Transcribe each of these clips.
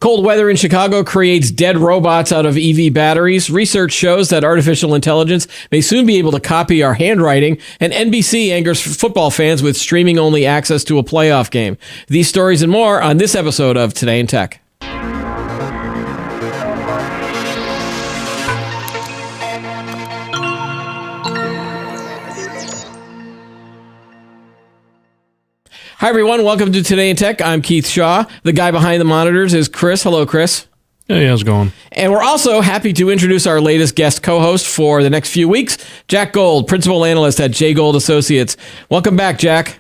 Cold weather in Chicago creates dead robots out of EV batteries. Research shows that artificial intelligence may soon be able to copy our handwriting. And NBC angers football fans with streaming-only access to a playoff game. These stories and more on this episode of Today in Tech. Hi, everyone. Welcome to Today in Tech. I'm Keith Shaw. The guy behind the monitors is Chris. Hello, Chris. Hey, how's it going? And we're also happy to introduce our latest guest co-host for the next few weeks, Jack Gold, Principal Analyst at J. Gold Associates. Welcome back, Jack.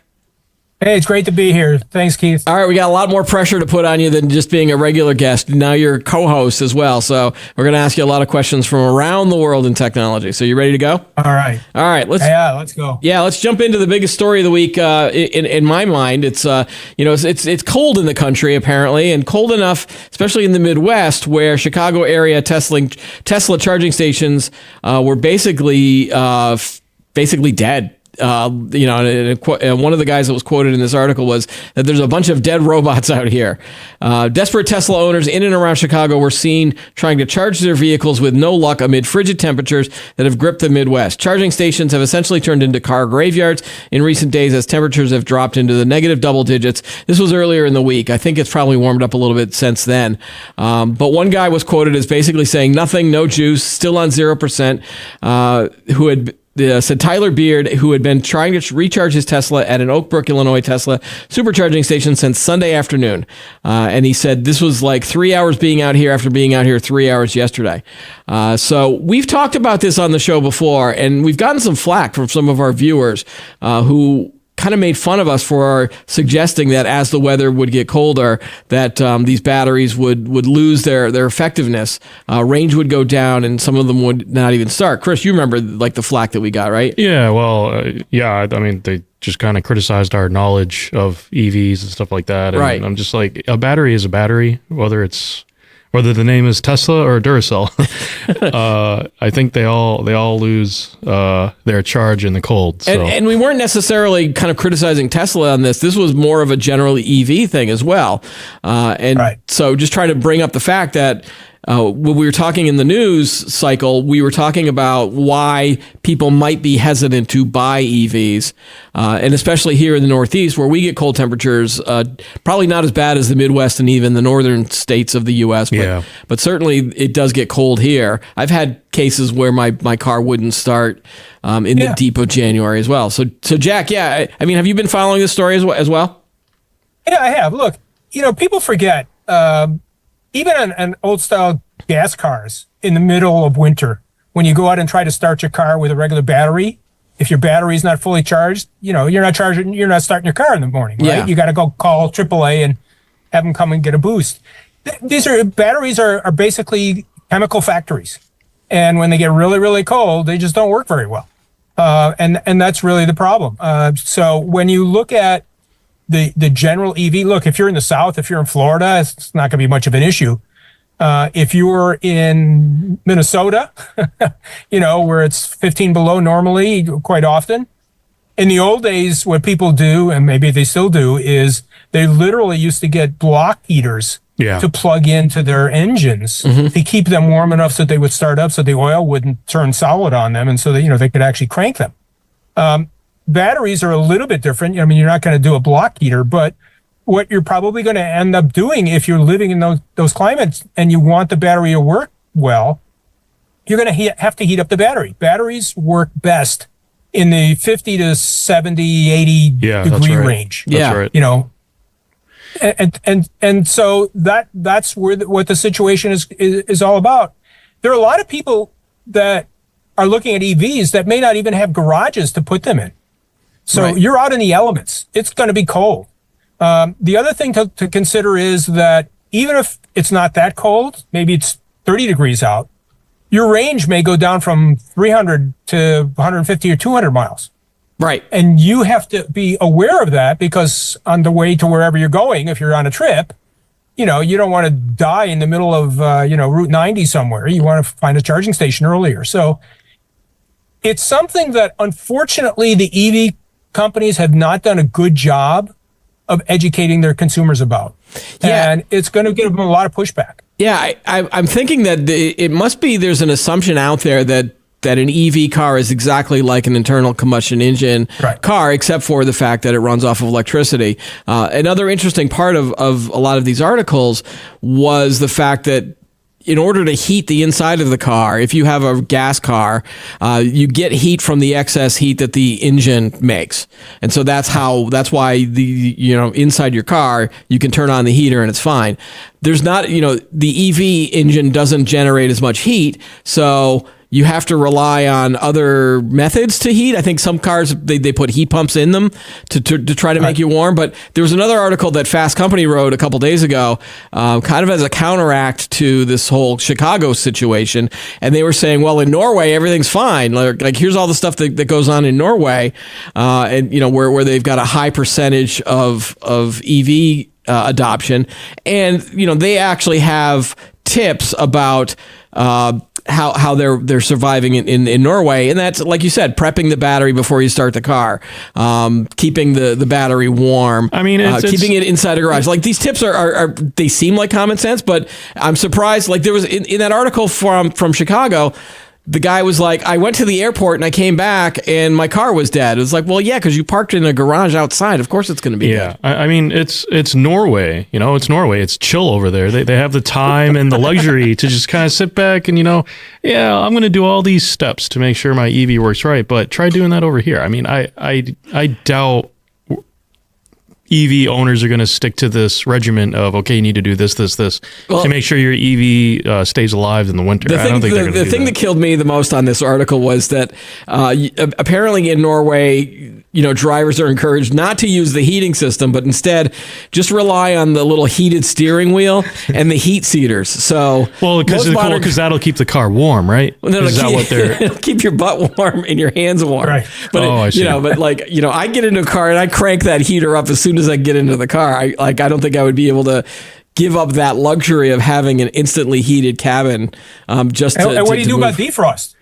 Hey, it's great to be here. Thanks, Keith. All right, we got a lot more pressure to put on you than just being a regular guest. Now you're a co-host as well, so we're going to ask you a lot of questions from around the world in technology. So you ready to go? All right. Let's go. Yeah, let's jump into the biggest story of the week. In my mind, it's it's cold in the country apparently, and cold enough, especially in the Midwest, where Chicago area Tesla charging stations were basically dead. One of the guys that was quoted in this article was that there's a bunch of dead robots out here. Desperate Tesla owners in and around Chicago were seen trying to charge their vehicles with no luck amid frigid temperatures that have gripped the Midwest. Charging stations have essentially turned into car graveyards in recent days as temperatures have dropped into the negative double digits. This was earlier in the week. I think it's probably warmed up a little bit since then. But one guy was quoted as basically saying nothing, no juice, still on 0%, said Tyler Beard, who had been trying to recharge his Tesla at an Oak Brook, Illinois Tesla supercharging station since Sunday afternoon. And he said this was like 3 hours being out here after being out here 3 hours yesterday. So we've talked about this on the show before, and we've gotten some flack from some of our viewers who kind of made fun of us for suggesting that as the weather would get colder, that these batteries would lose their effectiveness, range would go down, and some of them would not even start. Chris, you remember like the flack that we got, right? Yeah, well, I mean, they just kind of criticized our knowledge of EVs and stuff like that. And right. I'm just like, a battery is a battery, whether the name is Tesla or Duracell. I think they all lose their charge in the cold. So. And we weren't necessarily kind of criticizing Tesla on this. This was more of a general EV thing as well. So just trying to bring up the fact that when we were talking in the news cycle, we were talking about why people might be hesitant to buy EVs, and especially here in the Northeast where we get cold temperatures, probably not as bad as the Midwest and even the northern states of the U.S., but certainly it does get cold here. I've had cases where my car wouldn't start in the deep of January as well. So Jack, I mean, have you been following this story as well? Yeah, I have. Look, people forget, even on old style gas cars in the middle of winter, when you go out and try to start your car with a regular battery, if your battery is not fully charged, you're not starting your car in the morning, right? Yeah. You got to go call AAA and have them come and get a boost. Batteries are basically chemical factories. And when they get really, really cold, they just don't work very well. And that's really the problem. So when you look at the general EV, look, if you're in the South, if you're in Florida, it's not going to be much of an issue. If you're in Minnesota, where it's 15 below normally, quite often. In the old days, what people do, and maybe they still do, is they literally used to get block heaters to plug into their engines to keep them warm enough so they would start up so the oil wouldn't turn solid on them and so that, they could actually crank them. Batteries are a little bit different. I mean, you're not going to do a block heater, but what you're probably going to end up doing if you're living in those climates and you want the battery to work well, you're going to have to heat up the battery. Batteries work best in the 50 to 70, 80 degree range. That's right. And so that's where what the situation is all about. There are a lot of people that are looking at EVs that may not even have garages to put them in. So you're out in the elements. It's going to be cold. The other thing to consider is that even if it's not that cold, maybe it's 30 degrees out, your range may go down from 300 to 150 or 200 miles. Right. And you have to be aware of that because on the way to wherever you're going, if you're on a trip, you don't want to die in the middle of, Route 90 somewhere. You want to find a charging station earlier. So it's something that unfortunately the EV companies have not done a good job of educating their consumers about. Yeah. And it's going to give them a lot of pushback. Yeah, I'm thinking that it must be there's an assumption out there that an EV car is exactly like an internal combustion engine car, except for the fact that it runs off of electricity. Another interesting part of a lot of these articles was the fact that in order to heat the inside of the car, if you have a gas car, you get heat from the excess heat that the engine makes. And so that's why inside your car, you can turn on the heater and it's fine. There's not, the EV engine doesn't generate as much heat. So you have to rely on other methods to heat. I think some cars, they put heat pumps in them to try to make you warm. But there was another article that Fast Company wrote a couple days ago, kind of as a counteract to this whole Chicago situation. And they were saying, well, in Norway, everything's fine. Like here's all the stuff that goes on in Norway, and where they've got a high percentage of EV adoption. And, they actually have tips about how they're surviving in Norway, and that's, like you said, prepping the battery before you start the car, keeping the battery warm. I mean, keeping it inside a garage. Like, these tips are they seem like common sense, but I'm surprised. Like, there was in that article from Chicago, the guy was like, I went to the airport and I came back and my car was dead. It was like, well, yeah, because you parked in a garage outside. Of course it's going to be dead. I mean, it's Norway. It's Norway. It's chill over there. They have the time and the luxury to just kind of sit back and, I'm going to do all these steps to make sure my EV works right. But try doing that over here. I mean, I doubt EV owners are going to stick to this regimen of, okay, you need to do this, to make sure your EV stays alive in the winter. I don't think they're going to do that. The thing that killed me the most on this article was that apparently in Norway, drivers are encouraged not to use the heating system, but instead just rely on the little heated steering wheel and the heat seaters. So, because that'll keep the car warm, right? Is that what they're... It'll keep your butt warm and your hands warm. Right. But I see. I get into a car and I crank that heater up as soon as I get into the car. I don't think I would be able to give up that luxury of having an instantly heated cabin. And what do you do about defrost?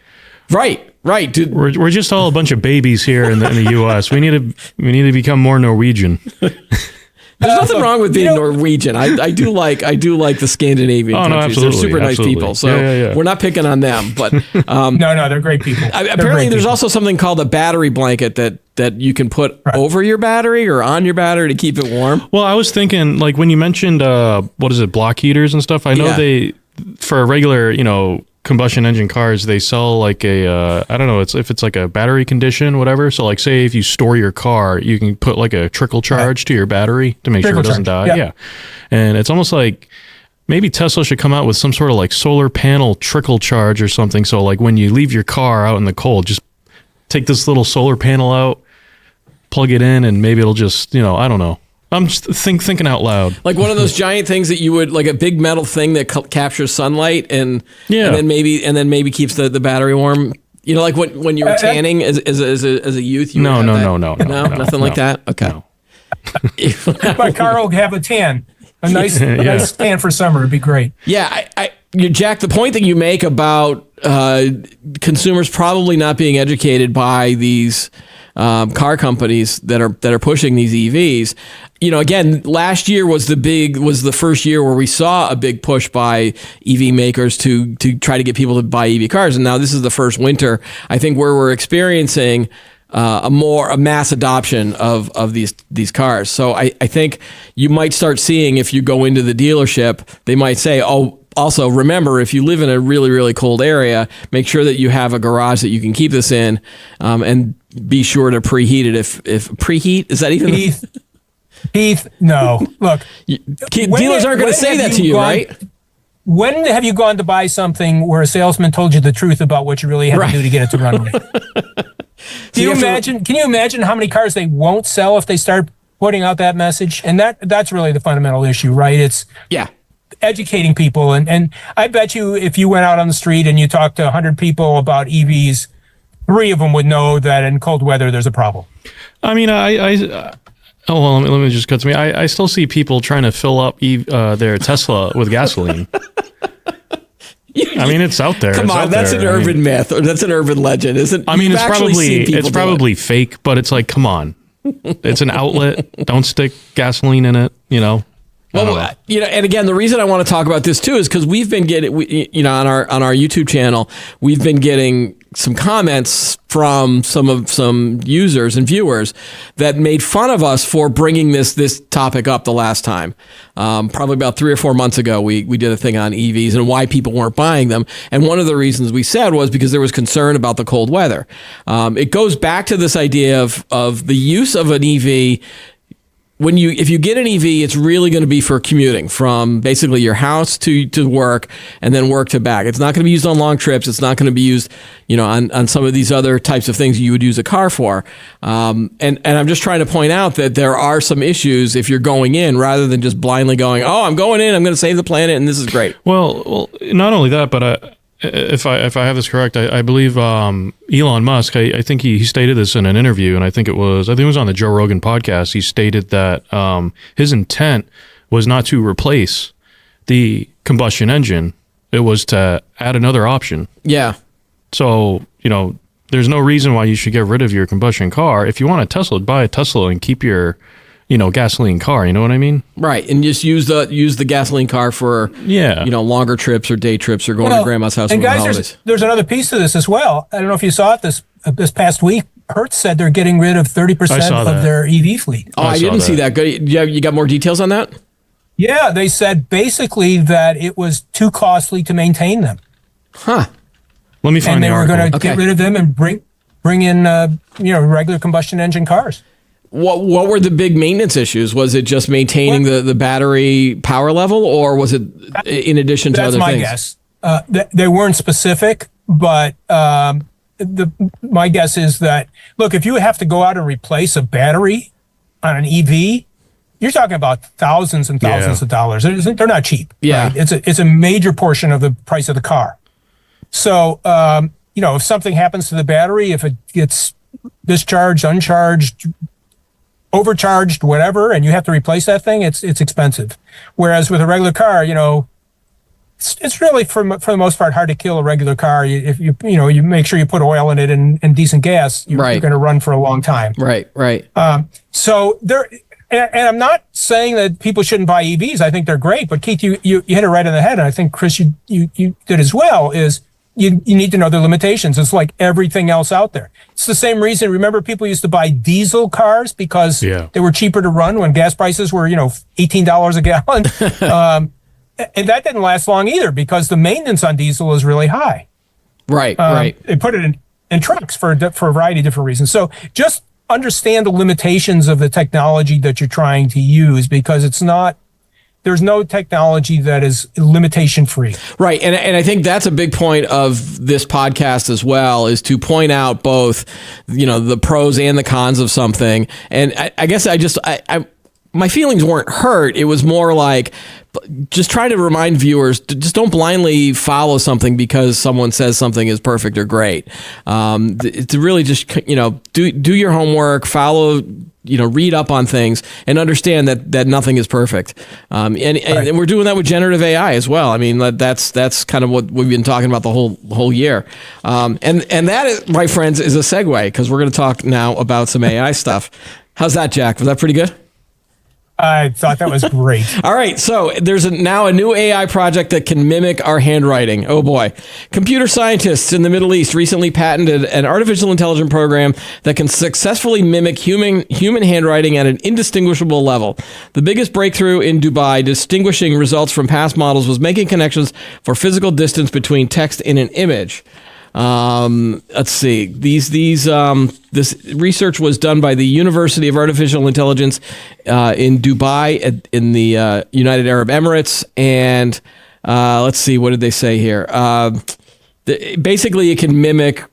Right, dude. We're just all a bunch of babies here in the U.S. We need to become more Norwegian. There's nothing wrong with being Norwegian. I do like the Scandinavian countries. Absolutely, they're super nice people. So we're not picking on them. But no, they're great people. Apparently, there's also something called a battery blanket that you can put over your battery or on your battery to keep it warm. Well, I was thinking, like, when you mentioned block heaters and stuff. I know they, for a regular combustion engine cars, they sell like a I don't know, if it's like a battery condition, whatever. So like, say if you store your car, you can put like a trickle charge to your battery to make sure it doesn't die. Yeah. And it's almost like maybe Tesla should come out with some sort of like solar panel trickle charge or something. So like when you leave your car out in the cold, just take this little solar panel out, plug it in, and maybe it'll just, I don't know. I'm just thinking out loud. Like one of those giant things that you would, like a big metal thing that captures sunlight and then maybe keeps the battery warm. Like when you were tanning as a youth. No, nothing like that. Okay. No. My car will have a tan, a nice tan for summer. It'd be great. Yeah, Jack, the point that you make about consumers probably not being educated by these car companies that are pushing these EVs. Again, last year was the first year where we saw a big push by EV makers to try to get people to buy EV cars, and now this is the first winter, I think, where we're experiencing a mass adoption of these cars. So I think you might start seeing, if you go into the dealership, they might say, oh, also, remember, if you live in a really, really cold area, make sure that you have a garage that you can keep this in, and be sure to preheat it. If preheat, is that even... Heath, no. Look, dealers aren't going to say that to you, right? When have you gone to buy something where a salesman told you the truth about what you really had to do to get it to run right? Can you imagine how many cars they won't sell if they start putting out that message? And that's really the fundamental issue, right? It's educating people. And I bet you if you went out on the street and you talked to 100 people about EVs, 3 of them would know that in cold weather there's a problem. I mean, let me just cut to me. I still see people trying to fill up their Tesla with gasoline. I mean, it's out there. Come on, that's an urban myth, or that's an urban legend, isn't it? I mean, it's probably fake, but it's like, come on. It's an outlet. Don't stick gasoline in it, you know. Well, and again, the reason I want to talk about this too is because we've been getting, on our YouTube channel, we've been getting some comments from some users and viewers that made fun of us for bringing this topic up the last time. Probably about 3 or 4 months ago, we did a thing on EVs and why people weren't buying them. And one of the reasons we said was because there was concern about the cold weather. It goes back to this idea of the use of an EV. If you get an EV, it's really going to be for commuting from basically your house to work and then work to back. It's not going to be used on long trips. It's not going to be used, on some of these other types of things you would use a car for. And I'm just trying to point out that there are some issues if you're going in rather than just blindly going, oh, I'm going in, I'm going to save the planet, and this is great. Well, not only that, but if I have this correct, I believe Elon Musk. I think he stated this in an interview, and I think it was on the Joe Rogan podcast. He stated that his intent was not to replace the combustion engine; it was to add another option. Yeah. So there's no reason why you should get rid of your combustion car. If you want a Tesla, buy a Tesla and keep your gasoline car. You know what I mean? Right, and just use the gasoline car for longer trips or day trips or going to grandma's house. And guys, there's another piece to this as well. I don't know if you saw it this past week. Hertz said they're getting rid of 30% of their EV fleet. Oh, I didn't see that. Good. You got more details on that? Yeah, they said basically that it was too costly to maintain them. Huh. Let me find the article. And they were going to get rid of them and bring in regular combustion engine cars. What were the big maintenance issues? Was it just maintaining the battery power level, or was it in addition to other things? That's my guess. They weren't specific, but my guess is that, look, if you have to go out and replace a battery on an EV, you're talking about thousands and thousands of dollars. They're not cheap. Yeah. Right? It's a major portion of the price of the car. So, if something happens to the battery, if it gets discharged, uncharged, overcharged, whatever, and you have to replace that thing, it's expensive. Whereas with a regular car, it's really for the most part hard to kill a regular car. If you make sure you put oil in it and decent gas, you're going to run for a long time. Right. So there, and I'm not saying that people shouldn't buy EVs. I think they're great. But Keith, you hit it right on the head, and I think Chris, you did as well. Is you need to know the limitations. It's like everything else out there. It's the same reason. Remember, people used to buy diesel cars because they were cheaper to run when gas prices were, $18 a gallon. And that didn't last long either because the maintenance on diesel is really high. Right. They put it in trucks for a variety of different reasons. So just understand the limitations of the technology that you're trying to use, because there's no technology that is limitation free. Right. And I think that's a big point of this podcast as well, is to point out both, the pros and the cons of something. And I guess my feelings weren't hurt. It was more like just trying to remind viewers to just don't blindly follow something because someone says something is perfect or great. To really just, do your homework, follow, read up on things and understand that nothing is perfect. And we're doing that with generative AI as well. I mean, that's kind of what we've been talking about the whole year. And that is, my friends, is a segue, because we're going to talk now about some AI stuff. How's that, Jack? Was that pretty good? I thought that was great. All right, so there's now a new AI project that can mimic our handwriting. Oh boy. Computer scientists in the Middle East recently patented an artificial intelligence program that can successfully mimic human handwriting at an indistinguishable level. The biggest breakthrough in Dubai, distinguishing results from past models, was making connections for physical distance between text and an image. Let's see. This research was done by the University of Artificial Intelligence in Dubai, in the United Arab Emirates, and let's see, what did they say here? Basically, it can mimic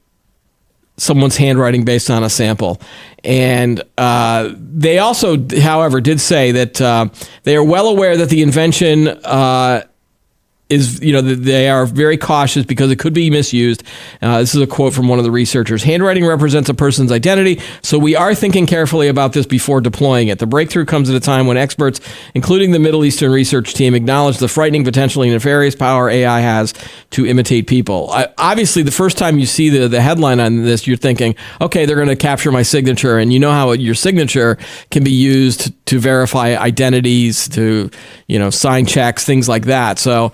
someone's handwriting based on a sample. And they also, however, did say that they are well aware that the invention is, they are very cautious because it could be misused. This is a quote from one of the researchers. Handwriting represents a person's identity, so we are thinking carefully about this before deploying it. The breakthrough comes at a time when experts, including the Middle Eastern research team, acknowledge the frightening, potentially nefarious power AI has to imitate people. Obviously, the first time you see the headline on this, you're thinking, okay, they're going to capture my signature, and you know how your signature can be used to verify identities, to sign checks, things like that. So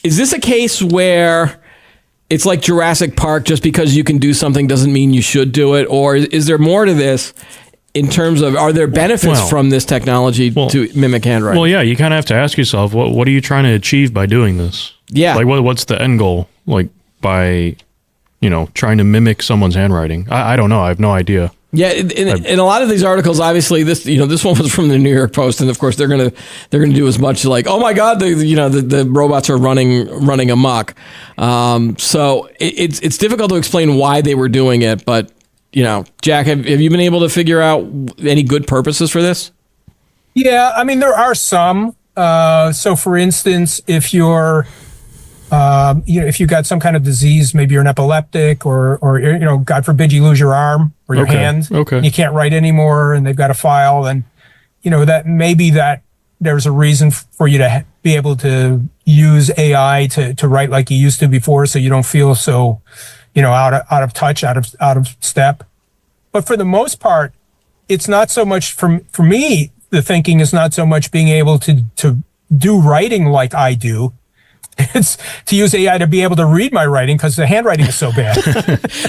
is this a case where it's like Jurassic Park, just because you can do something doesn't mean you should do it? Or is there more to this in terms of, are there benefits from this technology to mimic handwriting? Well, yeah, you kind of have to ask yourself, what are you trying to achieve by doing this? Yeah. Like, what's the end goal? Like, by, trying to mimic someone's handwriting? I don't know. I have no idea. Yeah, in a lot of these articles, obviously this one was from the New York Post, and of course they're gonna do as much like, oh my God, the robots are running amok. So it's difficult to explain why they were doing it, but Jack, have you been able to figure out any good purposes for this? Yeah, I mean there are some. So for instance, if you're if you got some kind of disease, maybe you're an epileptic, or God forbid you lose your arm or your hand, and you can't write anymore, and they've got a file, and that maybe that there's a reason for you to be able to use AI to write like you used to before, so you don't feel so out of touch, out of step. But for the most part, it's not so much for me. The thinking is not so much being able to do writing like I do. It's to use AI to be able to read my writing, because the handwriting is so bad.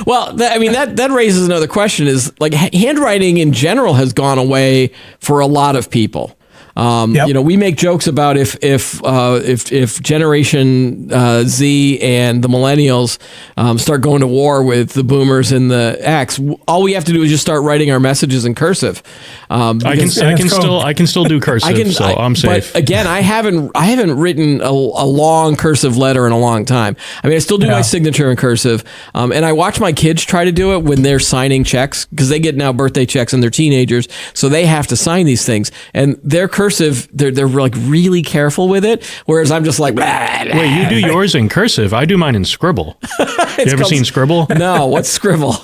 Well, that raises another question: is like handwriting in general has gone away for a lot of people. We make jokes about if Generation Z and the millennials start going to war with the boomers and the X, all we have to do is just start writing our messages in cursive. I can still do cursive, I'm safe. But again, I haven't written a long cursive letter in a long time. I mean, I still do my signature in cursive, and I watch my kids try to do it when they're signing checks, because they get now birthday checks and they're teenagers, so they have to sign these things, and their cursive, they're like really careful with it, whereas I'm just like, blah, blah. Wait, you do yours in cursive? I do mine in Scribble. You ever seen Scribble? No, what's Scribble?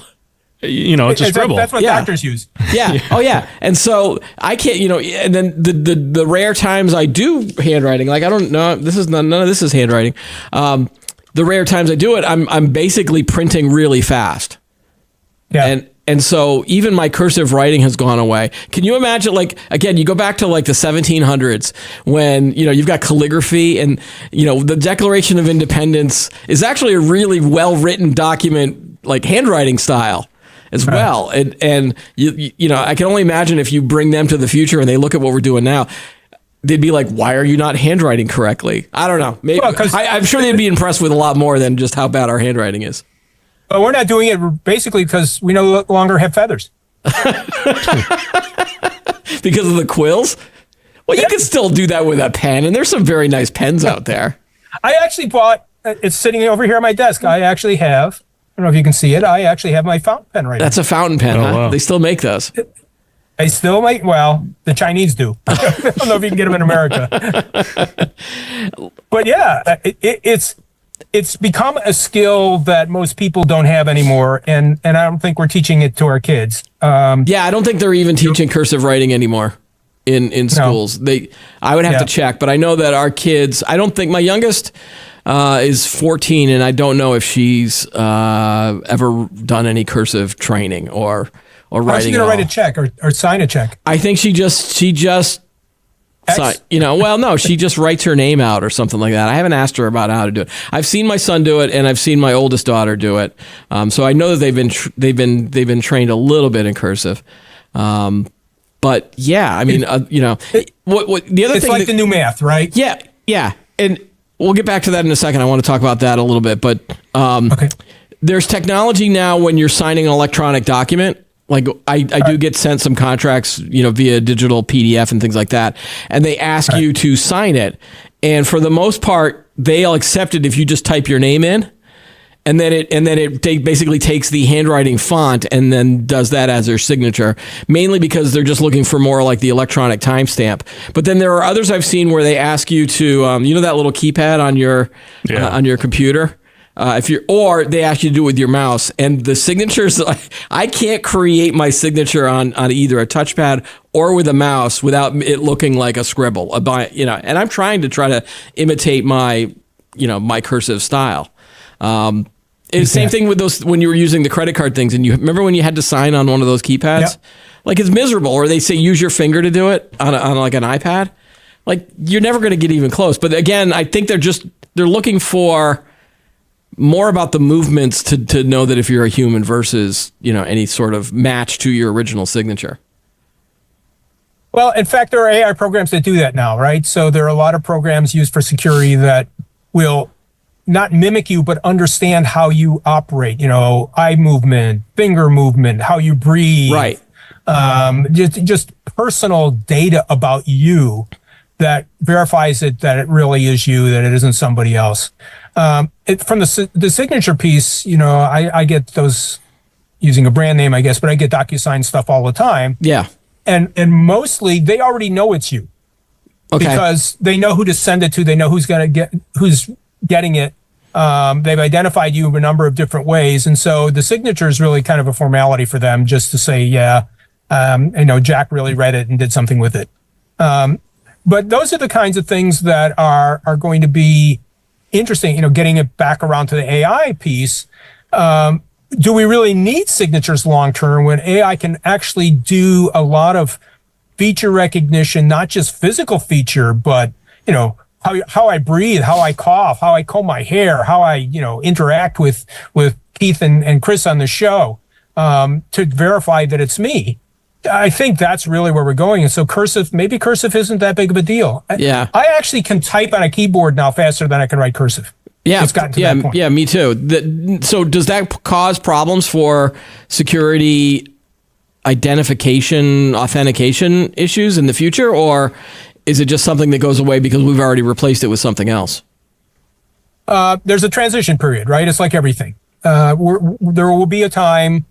It's a scribble. That's what doctors use. Yeah. Oh, yeah. And so I can't, and then the rare times I do handwriting, like I don't know, none of this is handwriting. The rare times I do it, I'm basically printing really fast. Yeah. And so even my cursive writing has gone away. Can you imagine, like, again, you go back to like the 1700s when, you've got calligraphy, and, the Declaration of Independence is actually a really well-written document, like handwriting style as well. And I can only imagine if you bring them to the future and they look at what we're doing now, they'd be like, why are you not handwriting correctly? I don't know. Maybe I'm sure they'd be impressed with a lot more than just how bad our handwriting is. But we're not doing it basically because we no longer have feathers. Because of the quills? Well, you can still do that with a pen, and there's some very nice pens out there. I actually bought, it's sitting over here on my desk. I actually have, I don't know if you can see it, I actually have my fountain pen right now. That's a fountain pen, huh? Wow. They still make those. They still make, well, the Chinese do. I don't know if you can get them in America. But yeah, it's become a skill that most people don't have anymore, and I don't think we're teaching it to our kids. I don't think they're even teaching cursive writing anymore in schools. No. I would have to check, but I know that our kids, I don't think, my youngest is 14, and I don't know if she's ever done any cursive training or writing. How's she going to write a check or sign a check? I think she just no, she just writes her name out or something like that. I haven't asked her about how to do it. I've seen my son do it, and I've seen my oldest daughter do it. So I know that they've been trained a little bit in cursive. But yeah, I mean, what the other it's thing? It's like the new math, right? Yeah, and we'll get back to that in a second. I want to talk about that a little bit, but there's technology now when you're signing an electronic document. Like I do get sent some contracts, via digital PDF and things like that. And they ask you to sign it. And for the most part, they'll accept it if you just type your name in. and then it basically takes the handwriting font and then does that as their signature, mainly because they're just looking for more like the electronic timestamp. But then there are others I've seen where they ask you to, you know, that little keypad on your computer. Or they ask you to do it with your mouse, and the signatures, I can't create my signature on either a touchpad or with a mouse without it looking like a scribble, and I'm trying to imitate my cursive style. It's the same thing with those, when you were using the credit card things, and you remember when you had to sign on one of those keypads? Yep. Like, it's miserable. Or they say use your finger to do it on like an iPad. Like, you're never going to get even close. But again, I think they're looking for more about the movements to know that if you're a human versus, any sort of match to your original signature. Well, in fact, there are AI programs that do that now, right? So there are a lot of programs used for security that will not mimic you, but understand how you operate, eye movement, finger movement, how you breathe. Right. Just personal data about you that verifies that it really is you, that it isn't somebody else. From the signature piece, I get those, using a brand name, I guess, but I get DocuSign stuff all the time. Yeah. And mostly they already know it's you. Okay. Because they know who to send it to. They know who's getting it. They've identified you a number of different ways. And so the signature is really kind of a formality for them, just to say, Jack really read it and did something with it. But those are the kinds of things that are going to be interesting, getting it back around to the AI piece. Do we really need signatures long-term when AI can actually do a lot of feature recognition, not just physical feature, but, how I breathe, how I cough, how I comb my hair, how I, interact with Keith and Chris on the show, to verify that it's me. I think that's really where we're going. And so maybe cursive isn't that big of a deal. Yeah. I actually can type on a keyboard now faster than I can write cursive. Yeah. It's gotten to that point. Yeah, me too. So does that cause problems for security identification, authentication issues in the future? Or is it just something that goes away because we've already replaced it with something else? There's a transition period, right? It's like everything. There will be a time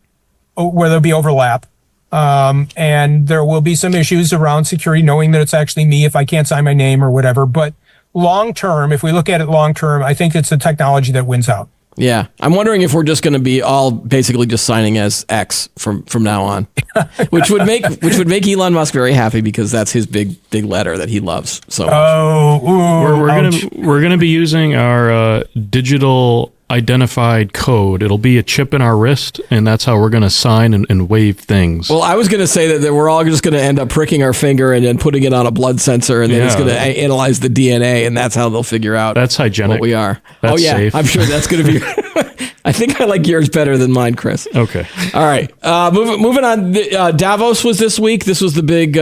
where there'll be overlap. And there will be some issues around security, knowing that it's actually me if I can't sign my name or whatever. But long term, if we look at it long term, I think it's the technology that wins out. Yeah. I'm wondering if we're just going to be all basically just signing as X from now on, which would make Elon Musk very happy, because that's his big letter that he loves. So we're gonna be using our digital identified code. It'll be a chip in our wrist, and that's how we're going to sign and wave things. Well, I was going to say that we're all just going to end up pricking our finger and then putting it on a blood sensor, and then it's going to analyze the DNA, and that's how they'll figure out that's hygienic. What we are. That's safe. I'm sure that's going to be... I think I like yours better than mine, Chris. Okay. All right. Moving on. Davos was this week. This was the big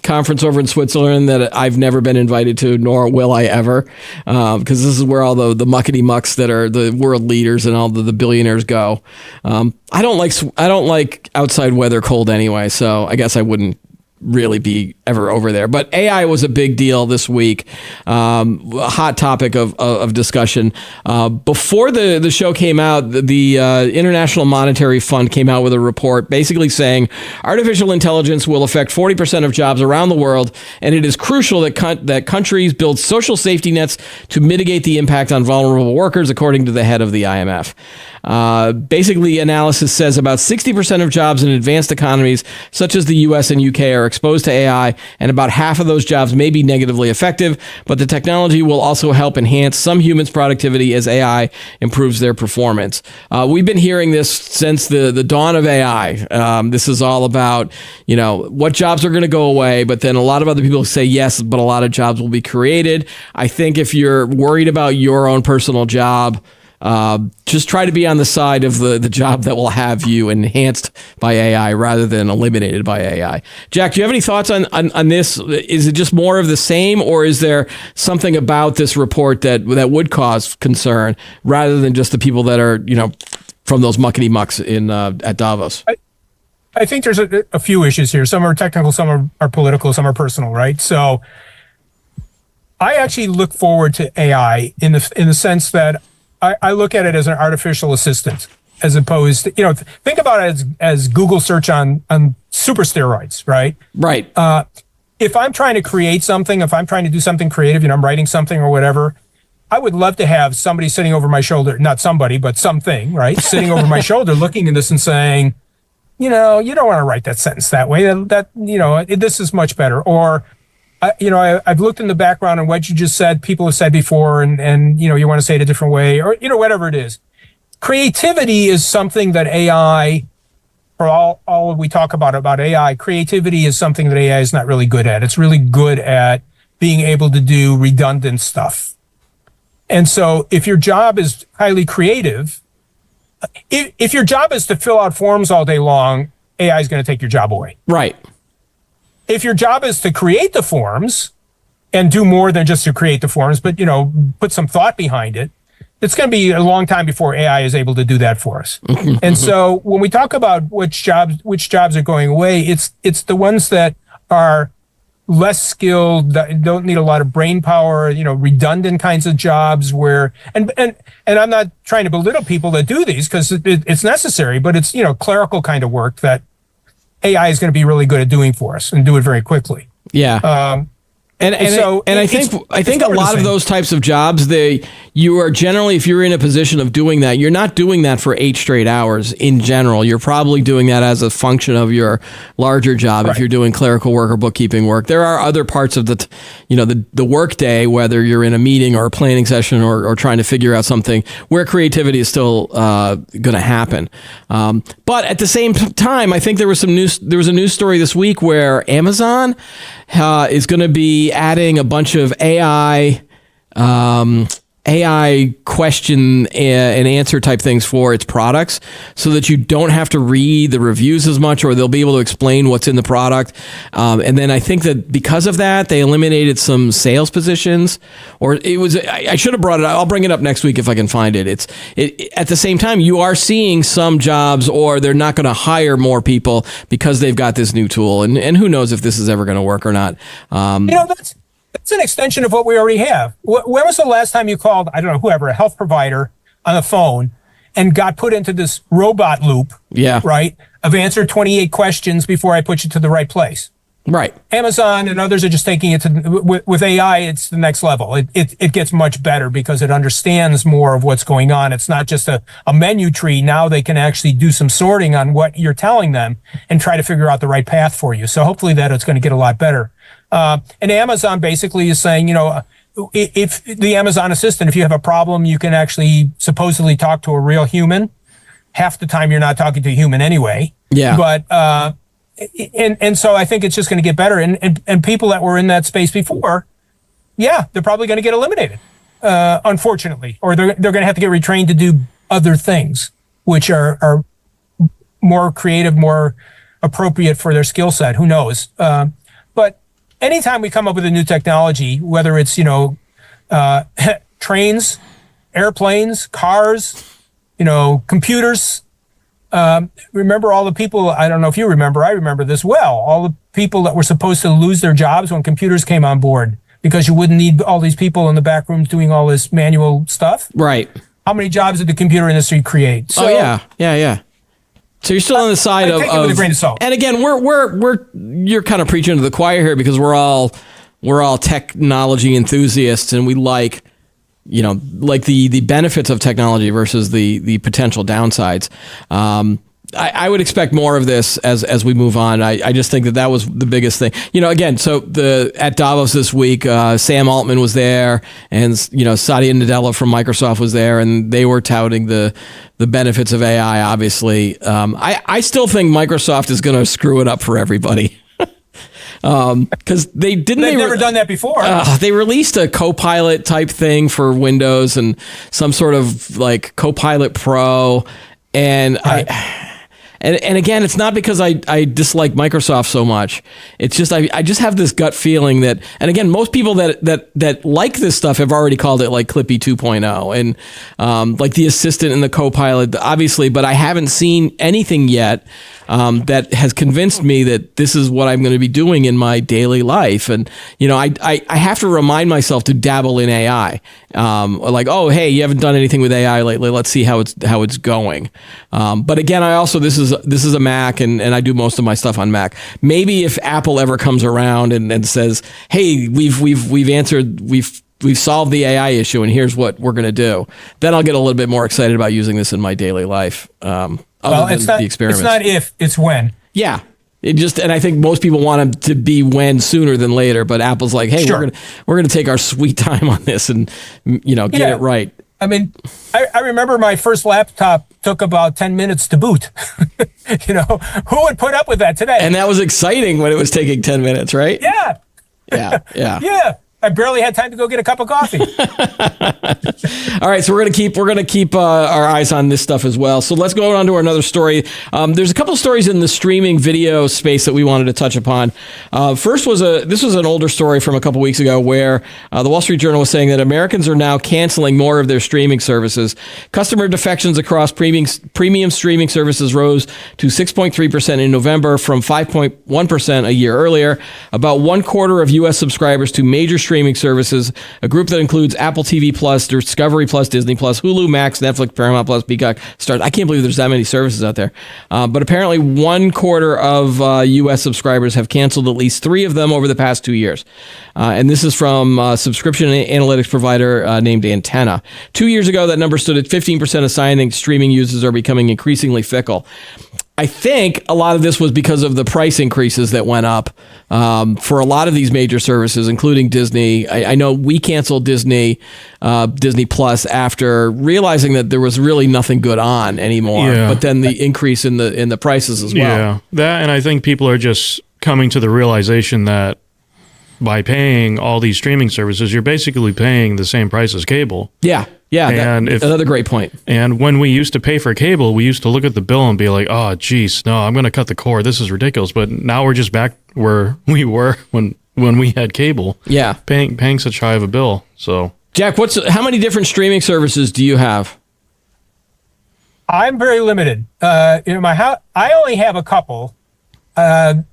conference over in Switzerland that I've never been invited to, nor will I ever, because this is where all the muckety mucks that are the world leaders and all the billionaires go. I don't like outside weather cold anyway, so I guess I wouldn't really be ever over there. But AI was a big deal this week, a hot topic of discussion. Before the show came out, the International Monetary Fund came out with a report basically saying artificial intelligence will affect 40% of jobs around the world, and it is crucial that countries build social safety nets to mitigate the impact on vulnerable workers, according to the head of the IMF. Basically, analysis says about 60% of jobs in advanced economies, such as the US and UK, are exposed to AI, and about half of those jobs may be negatively effective, but the technology will also help enhance some humans' productivity as AI improves their performance. We've been hearing this since the dawn of AI. This is all about, what jobs are going to go away, but then a lot of other people say yes, but a lot of jobs will be created. I think if you're worried about your own personal job, just try to be on the side of the job that will have you enhanced by AI rather than eliminated by AI. Jack, do you have any thoughts on this? Is it just more of the same, or is there something about this report that would cause concern rather than just the people that are, from those muckety mucks at Davos? I think there's a few issues here. Some are technical, some are political, some are personal, right? So I actually look forward to AI in the sense that I look at it as an artificial assistant, as opposed to, think about it as Google search on super steroids, right? Right. If I'm trying to create something, if I'm trying to do something creative, I'm writing something or whatever, I would love to have somebody sitting over my shoulder, not somebody, but something, right? Sitting over my shoulder, looking at this and saying, you don't want to write that sentence that way. This is much better. Or, I've looked in the background and what you just said, people have said before, and you want to say it a different way, or, whatever it is. Creativity is something that AI, for all we talk about AI, creativity is something that AI is not really good at. It's really good at being able to do redundant stuff. And so if your job is highly creative, if your job is to fill out forms all day long, AI is going to take your job away. Right. If your job is to create the forms and do more than just to create the forms, but, put some thought behind it, it's going to be a long time before AI is able to do that for us. And so when we talk about which jobs are going away, it's the ones that are less skilled, that don't need a lot of brain power, redundant kinds of jobs where, and I'm not trying to belittle people that do these because it's necessary, but it's, clerical kind of work that AI is going to be really good at doing for us and do it very quickly. Yeah. I think a lot of those types of jobs, you are generally, if you're in a position of doing that, you're not doing that for 8 straight hours in general. You're probably doing that as a function of your larger job. Right. If you're doing clerical work or bookkeeping work, there are other parts of the work day, whether you're in a meeting or a planning session or trying to figure out something where creativity is still going to happen. But at the same time, I think there was a news story this week where Amazon is going to be adding a bunch of AI question and answer type things for its products so that you don't have to read the reviews as much, or they'll be able to explain what's in the product. And then I think that because of that, they eliminated some sales positions, or I should have brought it up. I'll bring it up next week if I can find it. At the same time, you are seeing some jobs, or they're not going to hire more people because they've got this new tool. And who knows if this is ever going to work or not. That's an extension of what we already have. When was the last time you called, I don't know, whoever, a health provider on the phone and got put into this robot loop, right, of answer 28 questions before I put you to the right place? Right. Amazon and others are just taking it with AI. It's the next level. It gets much better because it understands more of what's going on. It's not just a menu tree. Now they can actually do some sorting on what you're telling them and try to figure out the right path for you. So hopefully it's going to get a lot better. And Amazon basically is saying, if the Amazon Assistant, if you have a problem, you can actually supposedly talk to a real human. Half the time you're not talking to a human anyway. Yeah. But, and so I think it's just going to get better. And people that were in that space before, they're probably going to get eliminated, unfortunately, or they're going to have to get retrained to do other things, which are more creative, more appropriate for their skill set. Who knows? But anytime we come up with a new technology, whether it's, trains, airplanes, cars, computers, remember all the people, I don't know if you remember, I remember this well, all the people that were supposed to lose their jobs when computers came on board because you wouldn't need all these people in the back rooms doing all this manual stuff. Right. How many jobs did the computer industry create? So, yeah. So you're still on the side of, it with a grain of salt. And again, you're kind of preaching to the choir here because we're all technology enthusiasts and we like the benefits of technology versus the potential downsides. I would expect more of this as we move on. I just think that was the biggest thing. Again, so at Davos this week, Sam Altman was there, and Satya Nadella from Microsoft was there, and they were touting the benefits of AI. Obviously, I still think Microsoft is going to screw it up for everybody. Because they've never done that before. They released a Copilot type thing for Windows and some sort of like Copilot Pro, and And again, it's not because I dislike Microsoft so much. It's just I just have this gut feeling that, and again, most people that like this stuff have already called it like Clippy 2.0 and like the assistant and the Copilot, obviously, but I haven't seen anything yet that has convinced me that this is what I'm going to be doing in my daily life. And, you know, I have to remind myself to dabble in AI. Like, oh, hey, you haven't done anything with AI lately. Let's see how it's going. But again, this is a Mac and I do most of my stuff on Mac. Maybe if Apple ever comes around and says, hey, we've solved the AI issue and here's what we're going to do, then I'll get a little bit more excited about using this in my daily life. It's not if, it's when. Yeah. And I think most people want them to be when sooner than later, but Apple's like, hey, Sure. we're gonna take our sweet time on this and, you know, get it right. I mean, I remember my first laptop took about 10 minutes to boot. You know, who would put up with that today? And that was exciting when it was taking 10 minutes, right? Yeah. Yeah. Yeah. I barely had time to go get a cup of coffee. All right, so we're gonna keep our eyes on this stuff as well. So let's go on to another story. There's a couple of stories in the streaming video space that we wanted to touch upon. First this was an older story from a couple weeks ago where the Wall Street Journal was saying that Americans are now canceling more of their streaming services. Customer defections across premium streaming services rose to 6.3% in November from 5.1% a year earlier. About 1/4 of U.S. subscribers to major streaming services, a group that includes Apple TV Plus, Discovery Plus, Disney Plus, Hulu, Max, Netflix, Paramount Plus, Peacock, Stars. I can't believe there's that many services out there. But apparently 1/4 of U.S. subscribers have canceled at least 3 of them over the past 2 years. And this is from a subscription analytics provider named Antenna. 2 years ago, that number stood at 15% of signing streaming users are becoming increasingly fickle. I think a lot of this was because of the price increases that went up for a lot of these major services, including Disney. I know we canceled Disney Plus after realizing that there was really nothing good on anymore. Yeah. But then the increase in the prices as well. Yeah, that, and I think people are just coming to the realization that by paying all these streaming services, you're basically paying the same price as cable. Yeah. And another great point. And when we used to pay for cable, we used to look at the bill and be like, oh, geez, no, I'm going to cut the cord. This is ridiculous. But now we're just back where we were when we had cable. Yeah. Paying such high of a bill. So, Jack, how many different streaming services do you have? I'm very limited. In my house, I only have a couple. In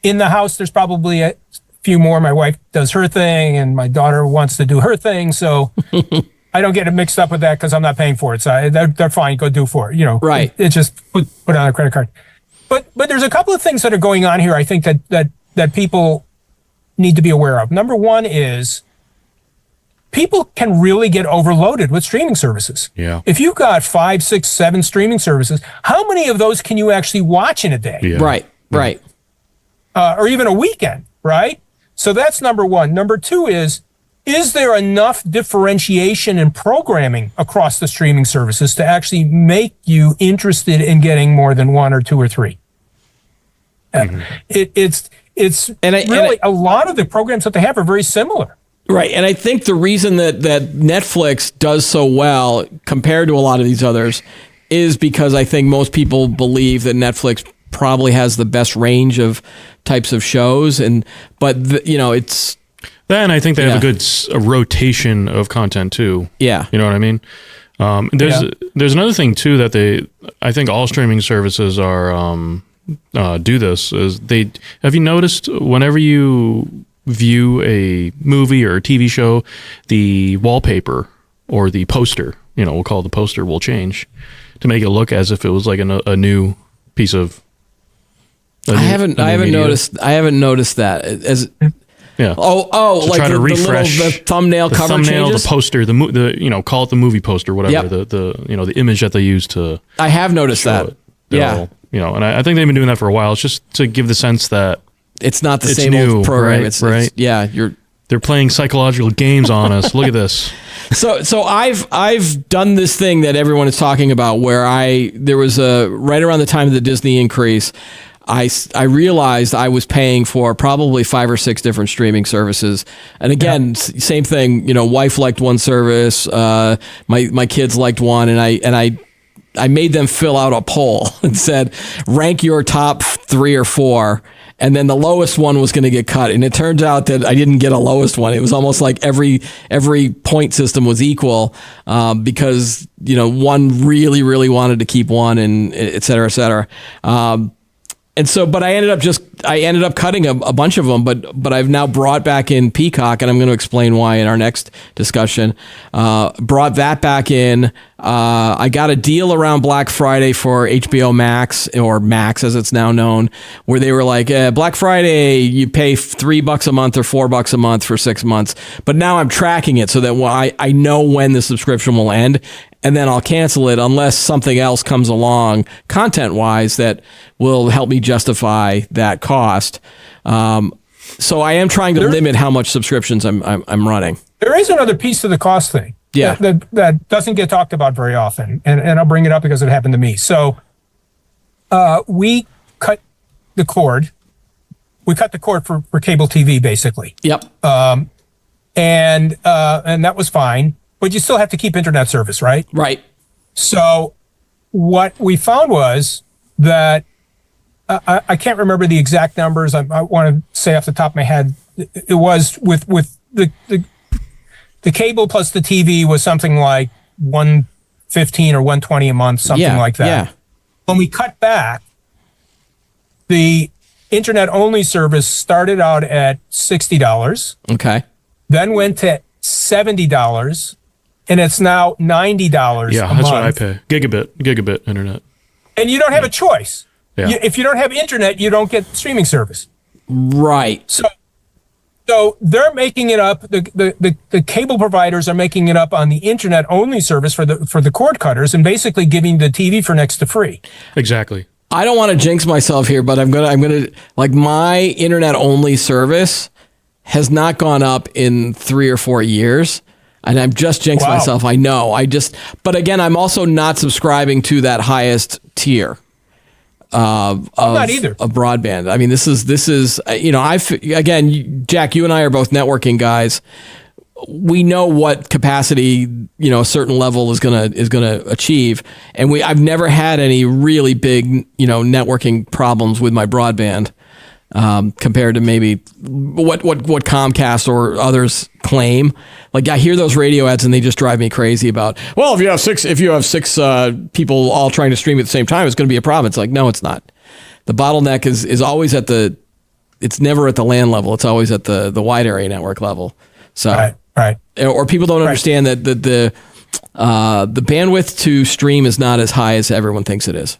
the house, there's probably a few more. My wife does her thing, and my daughter wants to do her thing. So I don't get it mixed up with that because I'm not paying for it. So they're fine. Go do for it. You know, right? It's just put on a credit card. But there's a couple of things that are going on here. I think that people need to be aware of. Number one is people can really get overloaded with streaming services. Yeah. If you've got 5, 6, 7 streaming services, how many of those can you actually watch in a day? yeah. Right. Or even a weekend, right? So that's number one. Number two is there enough differentiation in programming across the streaming services to actually make you interested in getting more than 1 or 2 or 3? It's a lot of the programs that they have are very similar. Right. And I think the reason that Netflix does so well compared to a lot of these others is because I think most people believe that Netflix probably has the best range of types of shows, it's that, and I think they have a good rotation of content too. Yeah, you know what I mean. There's another thing too that I think all streaming services are do this is have you noticed whenever you view a movie or a TV show, the wallpaper or the poster, we'll call it the poster, will change to make it look as if it was like a new piece of. I haven't noticed that as. Yeah. Oh, to like try to refresh the thumbnail cover changes? The poster, call it the movie poster, whatever. Yep. The image that they use to. I have noticed that. Yeah. And I think they've been doing that for a while. It's just to give the sense that it's not the it's same new, old program. Right? They're playing psychological games on us. Look at this. So I've done this thing that everyone is talking about where there was right around the time of the Disney increase, I realized I was paying for probably 5 or 6 different streaming services. And again, same thing, wife liked one service, my kids liked one, and I I made them fill out a poll and said, rank your top 3 or 4. And then the lowest one was going to get cut. And it turns out that I didn't get a lowest one. It was almost like every point system was equal, because, one really, really wanted to keep one, and et cetera, et cetera. And so, but I ended up cutting a bunch of them, but I've now brought back in Peacock, and I'm going to explain why in our next discussion. Brought that back in. I got a deal around Black Friday for HBO Max, or Max as it's now known, where they were like, Black Friday, you pay $3 a month or $4 a month for 6 months. But now I'm tracking it so that I know when the subscription will end, and then I'll cancel it unless something else comes along content-wise that will help me justify that cost. So I am trying to limit how much subscriptions I'm running. There is another piece to the cost thing. Yeah. That doesn't get talked about very often. And I'll bring it up because it happened to me. So we cut the cord. We cut the cord for cable TV, basically. Yep. And that was fine. But you still have to keep internet service, right? Right. So what we found was that I can't remember the exact numbers. I want to say off the top of my head, it was with the cable plus the TV was something like $115 or $120 a month, something like that. Yeah. When we cut back, the internet only service started out at $60. Okay. Then went to $70. And it's now $90 a month. Yeah, that's what I pay. Gigabit internet. And you don't have a choice. Yeah. If you don't have internet, you don't get streaming service. Right. So they're making it up. The cable providers are making it up on the internet only service for the cord cutters, and basically giving the TV for next to free. Exactly. I don't want to jinx myself here, but I'm gonna like, my internet only service has not gone up in 3 or 4 years. And I'm just jinxed myself. I know. But again, I'm also not subscribing to that highest tier of broadband. I mean, this is again, Jack, you and I are both networking guys. We know what capacity, a certain level is gonna achieve, and I've never had any really big, networking problems with my broadband. Compared to maybe what Comcast or others claim. Like, I hear those radio ads and they just drive me crazy about, well, if you have six people all trying to stream at the same time, it's going to be a problem. It's like, no, it's not. The bottleneck is always it's never at the LAN level. It's always at the wide area network level. So, right. Or people don't understand that the bandwidth to stream is not as high as everyone thinks it is.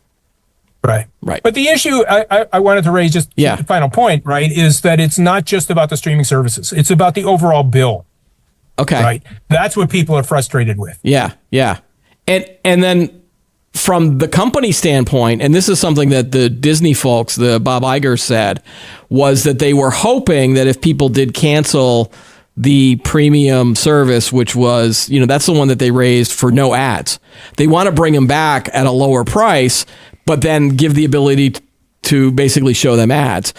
Right. But the issue I wanted to raise, just the final point, right, is that it's not just about the streaming services. It's about the overall bill. Okay. Right. That's what people are frustrated with. Yeah. And then from the company standpoint, and this is something that the Disney folks, the Bob Iger said, was that they were hoping that if people did cancel the premium service, which was, that's the one that they raised for no ads. They want to bring them back at a lower price, but then give the ability to basically show them ads,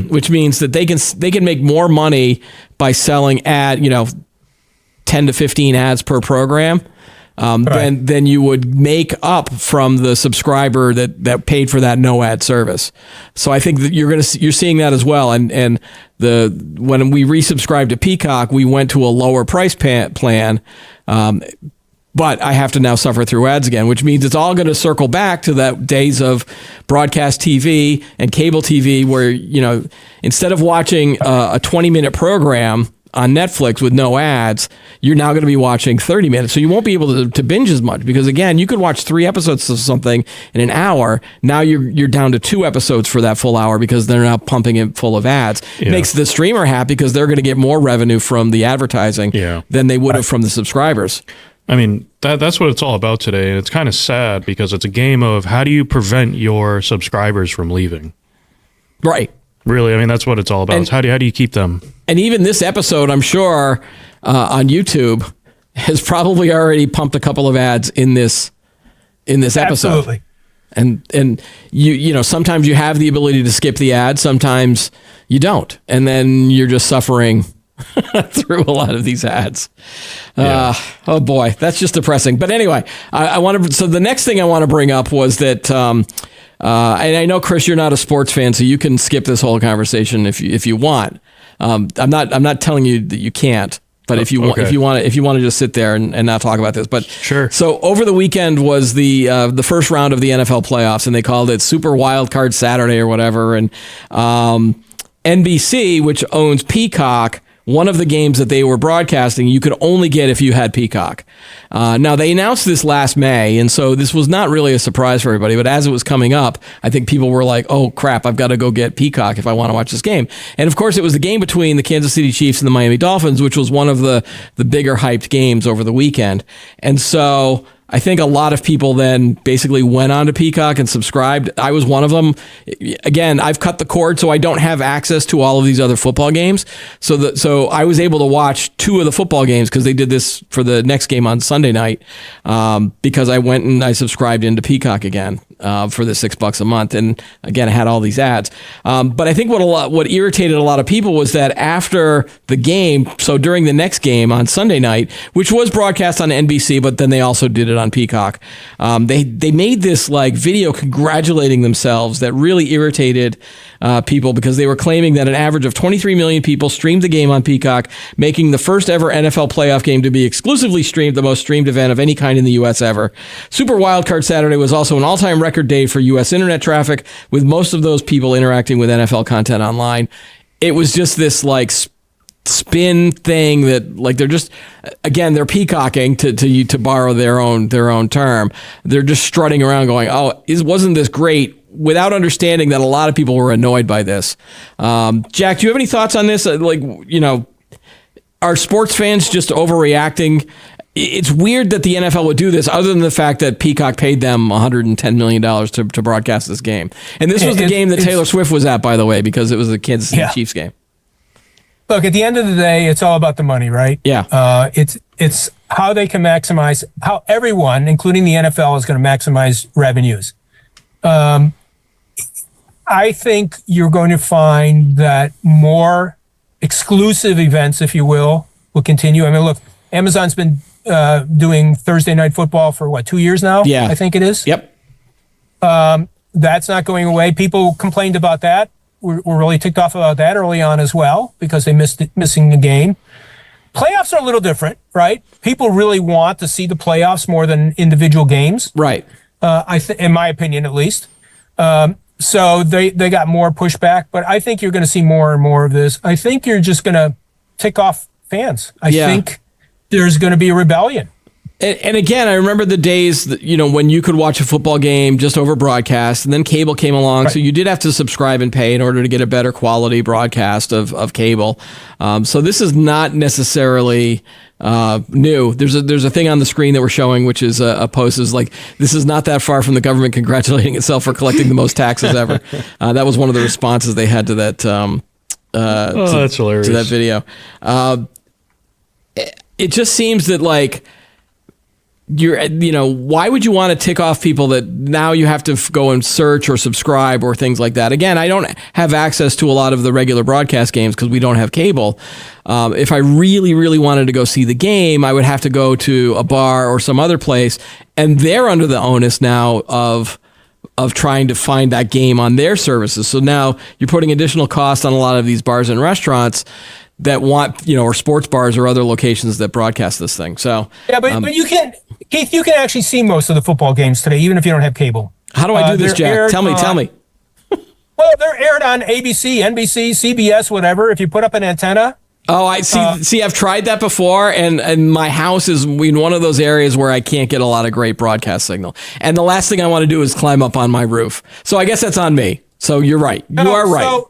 which means that they can make more money by selling 10 to 15 ads per program, than you would make up from the subscriber that paid for that no ad service. So I think that you're seeing that as well. And when we resubscribed to Peacock, we went to a lower price plan. But I have to now suffer through ads again, which means it's all going to circle back to that days of broadcast TV and cable TV where, instead of watching a 20-minute program on Netflix with no ads, you're now going to be watching 30 minutes. So you won't be able to binge as much because, again, you could watch 3 episodes of something in an hour. Now you're down to 2 episodes for that full hour because they're now pumping it full of ads. Yeah. It makes the streamer happy because they're going to get more revenue from the advertising than they would have from the subscribers. I mean, that's what it's all about today. And it's kind of sad because it's a game of how do you prevent your subscribers from leaving? Right. Really, I mean, that's what it's all about. How do you keep them? And even this episode, I'm sure, on YouTube has probably already pumped a couple of ads in this episode. Absolutely. And you sometimes you have the ability to skip the ad, sometimes you don't. And then you're just suffering through a lot of these ads. Oh boy, that's just depressing. But anyway, I want to. So the next thing I want to bring up was that, and I know, Chris, you're not a sports fan, so you can skip this whole conversation if you want. I'm not telling you that you can't. But if you want, if you want to just sit there and not talk about this, but sure. So over the weekend was the first round of the NFL playoffs, and they called it Super Wild Card Saturday or whatever. And NBC, which owns Peacock, one of the games that they were broadcasting, you could only get if you had Peacock. Now, they announced this last May, and so this was not really a surprise for everybody. But as it was coming up, I think people were like, oh, crap, I've got to go get Peacock if I want to watch this game. And, of course, it was the game between the Kansas City Chiefs and the Miami Dolphins, which was one of the bigger hyped games over the weekend. And so I think a lot of people then basically went on to Peacock and subscribed. I was one of them. Again, I've cut the cord, so I don't have access to all of these other football games. So I was able to watch 2 of the football games because they did this for the next game on Sunday night, because I went and I subscribed into Peacock again for the $6 a month. And again, I had all these ads. But I think what irritated a lot of people was that after the game, so during the next game on Sunday night, which was broadcast on NBC, but then they also did it on Peacock, they made this like video congratulating themselves that really irritated people, because they were claiming that an average of 23 million people streamed the game on Peacock, making the first ever NFL playoff game to be exclusively streamed, the most streamed event of any kind in the U.S. ever. Super Wildcard Saturday was also an all-time record day for U.S. internet traffic, with most of those people interacting with NFL content online. It was just this like spin thing that, like, they're just, again, they're peacocking, to borrow their own term. They're just strutting around going, oh, wasn't this great, without understanding that a lot of people were annoyed by this. Jack, do you have any thoughts on this? Are sports fans just overreacting? It's weird that the NFL would do this, other than the fact that Peacock paid them $110 million to broadcast this game. And this was the game that Taylor Swift was at, by the way, because it was the Kansas City Chiefs game. Look, at the end of the day, it's all about the money, right? Yeah. It's how they can maximize, how everyone, including the NFL, is going to maximize revenues. I think you're going to find that more exclusive events, if you will continue. I mean, look, Amazon's been doing Thursday Night Football for 2 years now? Yeah. I think it is. Yep. That's not going away. People complained about that. Were really ticked off about that early on as well, because they missing the game. Playoffs are a little different, right? People really want to see the playoffs more than individual games. Right. In my opinion, at least. So they got more pushback, but I think you're going to see more and more of this. I think you're just going to tick off fans. I think there's going to be a rebellion. And again, I remember the days that, when you could watch a football game just over broadcast, and then cable came along. Right. So you did have to subscribe and pay in order to get a better quality broadcast of cable. So this is not necessarily new. There's a thing on the screen that we're showing, which is a post is like, this is not that far from the government congratulating itself for collecting the most taxes ever. That was one of the responses they had to that. That's hilarious. To that video. It just seems that, like, why would you want to tick off people that now you have to go and search or subscribe or things like that? Again, I don't have access to a lot of the regular broadcast games because we don't have cable. If I really, really wanted to go see the game, I would have to go to a bar or some other place, and they're under the onus now of trying to find that game on their services. So now you're putting additional costs on a lot of these bars and restaurants that want, or sports bars or other locations that broadcast this thing. So yeah, but you can, Keith, you can actually see most of the football games today, even if you don't have cable. How do I do this, Jack? Tell me. Well, they're aired on ABC, NBC, CBS, whatever. If you put up an antenna. Oh, I see. See, I've tried that before, and my house is in one of those areas where I can't get a lot of great broadcast signal. And the last thing I want to do is climb up on my roof. So I guess that's on me. So you're right. You are right.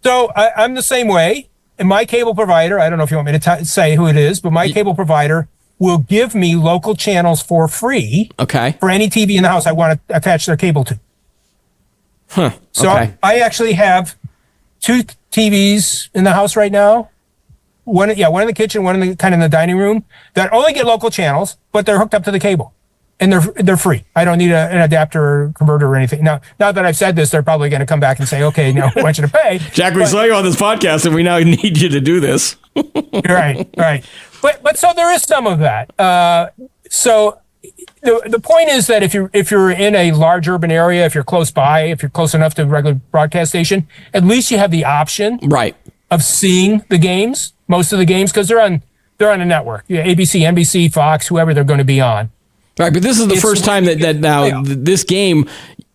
So I'm the same way. And my cable provider, I don't know if you want me to say who it is, but my cable provider will give me local channels for free. Okay. For any TV in the house I want to attach their cable to. Huh. So okay. I actually have 2 TVs in the house right now. One in the kitchen, one in the kind of in the dining room that only get local channels, but they're hooked up to the cable. And they're free. I don't need an adapter or converter or anything. Now that I've said this, they're probably going to come back and say, okay, we want you to pay. Jack, we saw you on this podcast, and we now need you to do this. Right. But so there is some of that. So the point is that if you're in a large urban area, if you're close by, if you're close enough to a regular broadcast station, at least you have the option Right. of seeing the games, most of the games, because they're on a network. Yeah, ABC, NBC, Fox, whoever they're going to be on. Right, but this is the first time that now this game,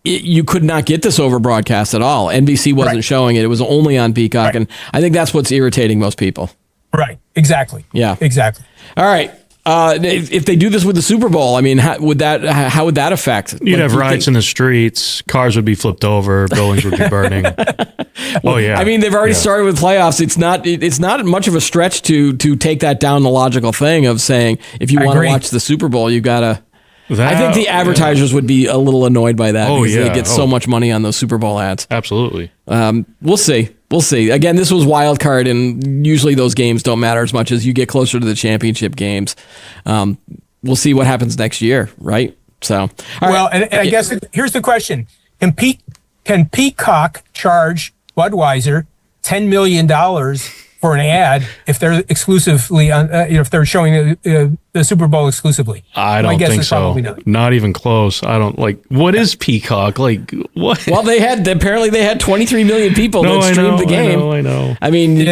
you could not get this over broadcast at all. NBC wasn't showing it. It was only on Peacock, and I think that's what's irritating most people. Right, exactly. Yeah. Exactly. All right. If they do this with the Super Bowl, I mean, how would that affect? You'd have riots in the streets, cars would be flipped over, buildings would be burning. I mean, they've already started with playoffs. It's not much of a stretch to take that down the logical thing of saying, if you want to watch the Super Bowl, you gotta. I think the advertisers would be a little annoyed by that because they get so much money on those Super Bowl ads. Absolutely. We'll see. Again, this was wild card, and usually those games don't matter as much as you get closer to the championship games. We'll see what happens next year, right? So, and I guess here's the question: Can Peacock charge Budweiser $10 million for an ad if they're exclusively on, if they're showing the Super Bowl exclusively? I don't think so. Not even close. I don't what is Peacock? What? Well, apparently they had 23 million people that streamed the game. I know. I mean,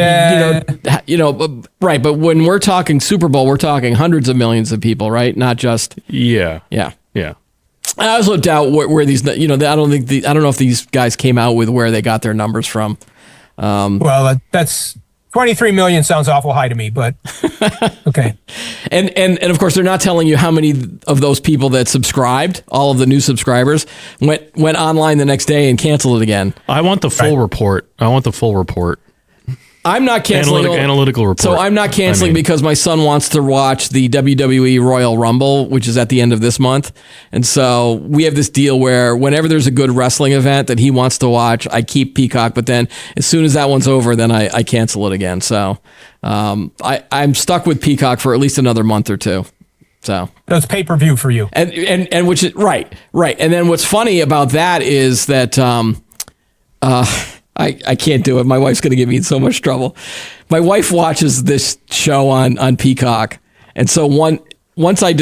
right. But when we're talking Super Bowl, we're talking hundreds of millions of people, right? Not just. Yeah. I also doubt where these, I don't know if these guys came out with where they got their numbers from. Well, that's 23 million sounds awful high to me, but okay. And of course, they're not telling you how many of those people that subscribed, all of the new subscribers, went online the next day and canceled it again. I want the full report. I'm not canceling. Analytical report. So I'm not canceling because my son wants to watch the WWE Royal Rumble, which is at the end of this month. And so we have this deal where whenever there's a good wrestling event that he wants to watch, I keep Peacock. But then as soon as that one's over, then I cancel it again. So I'm stuck with Peacock for at least another month or two. So that's pay-per-view for you. And which is right. And then what's funny about that is that I can't do it. My wife's going to give me so much trouble. My wife watches this show on Peacock. And so once I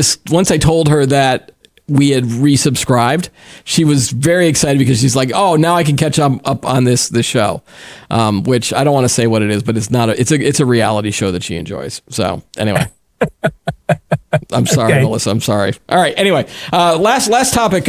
told her that we had resubscribed, she was very excited because she's like, "Oh, now I can catch up on this show," which I don't want to say what it is, but it's a reality show that she enjoys. So anyway. I'm sorry, Melissa. I'm sorry. All right. Anyway, last topic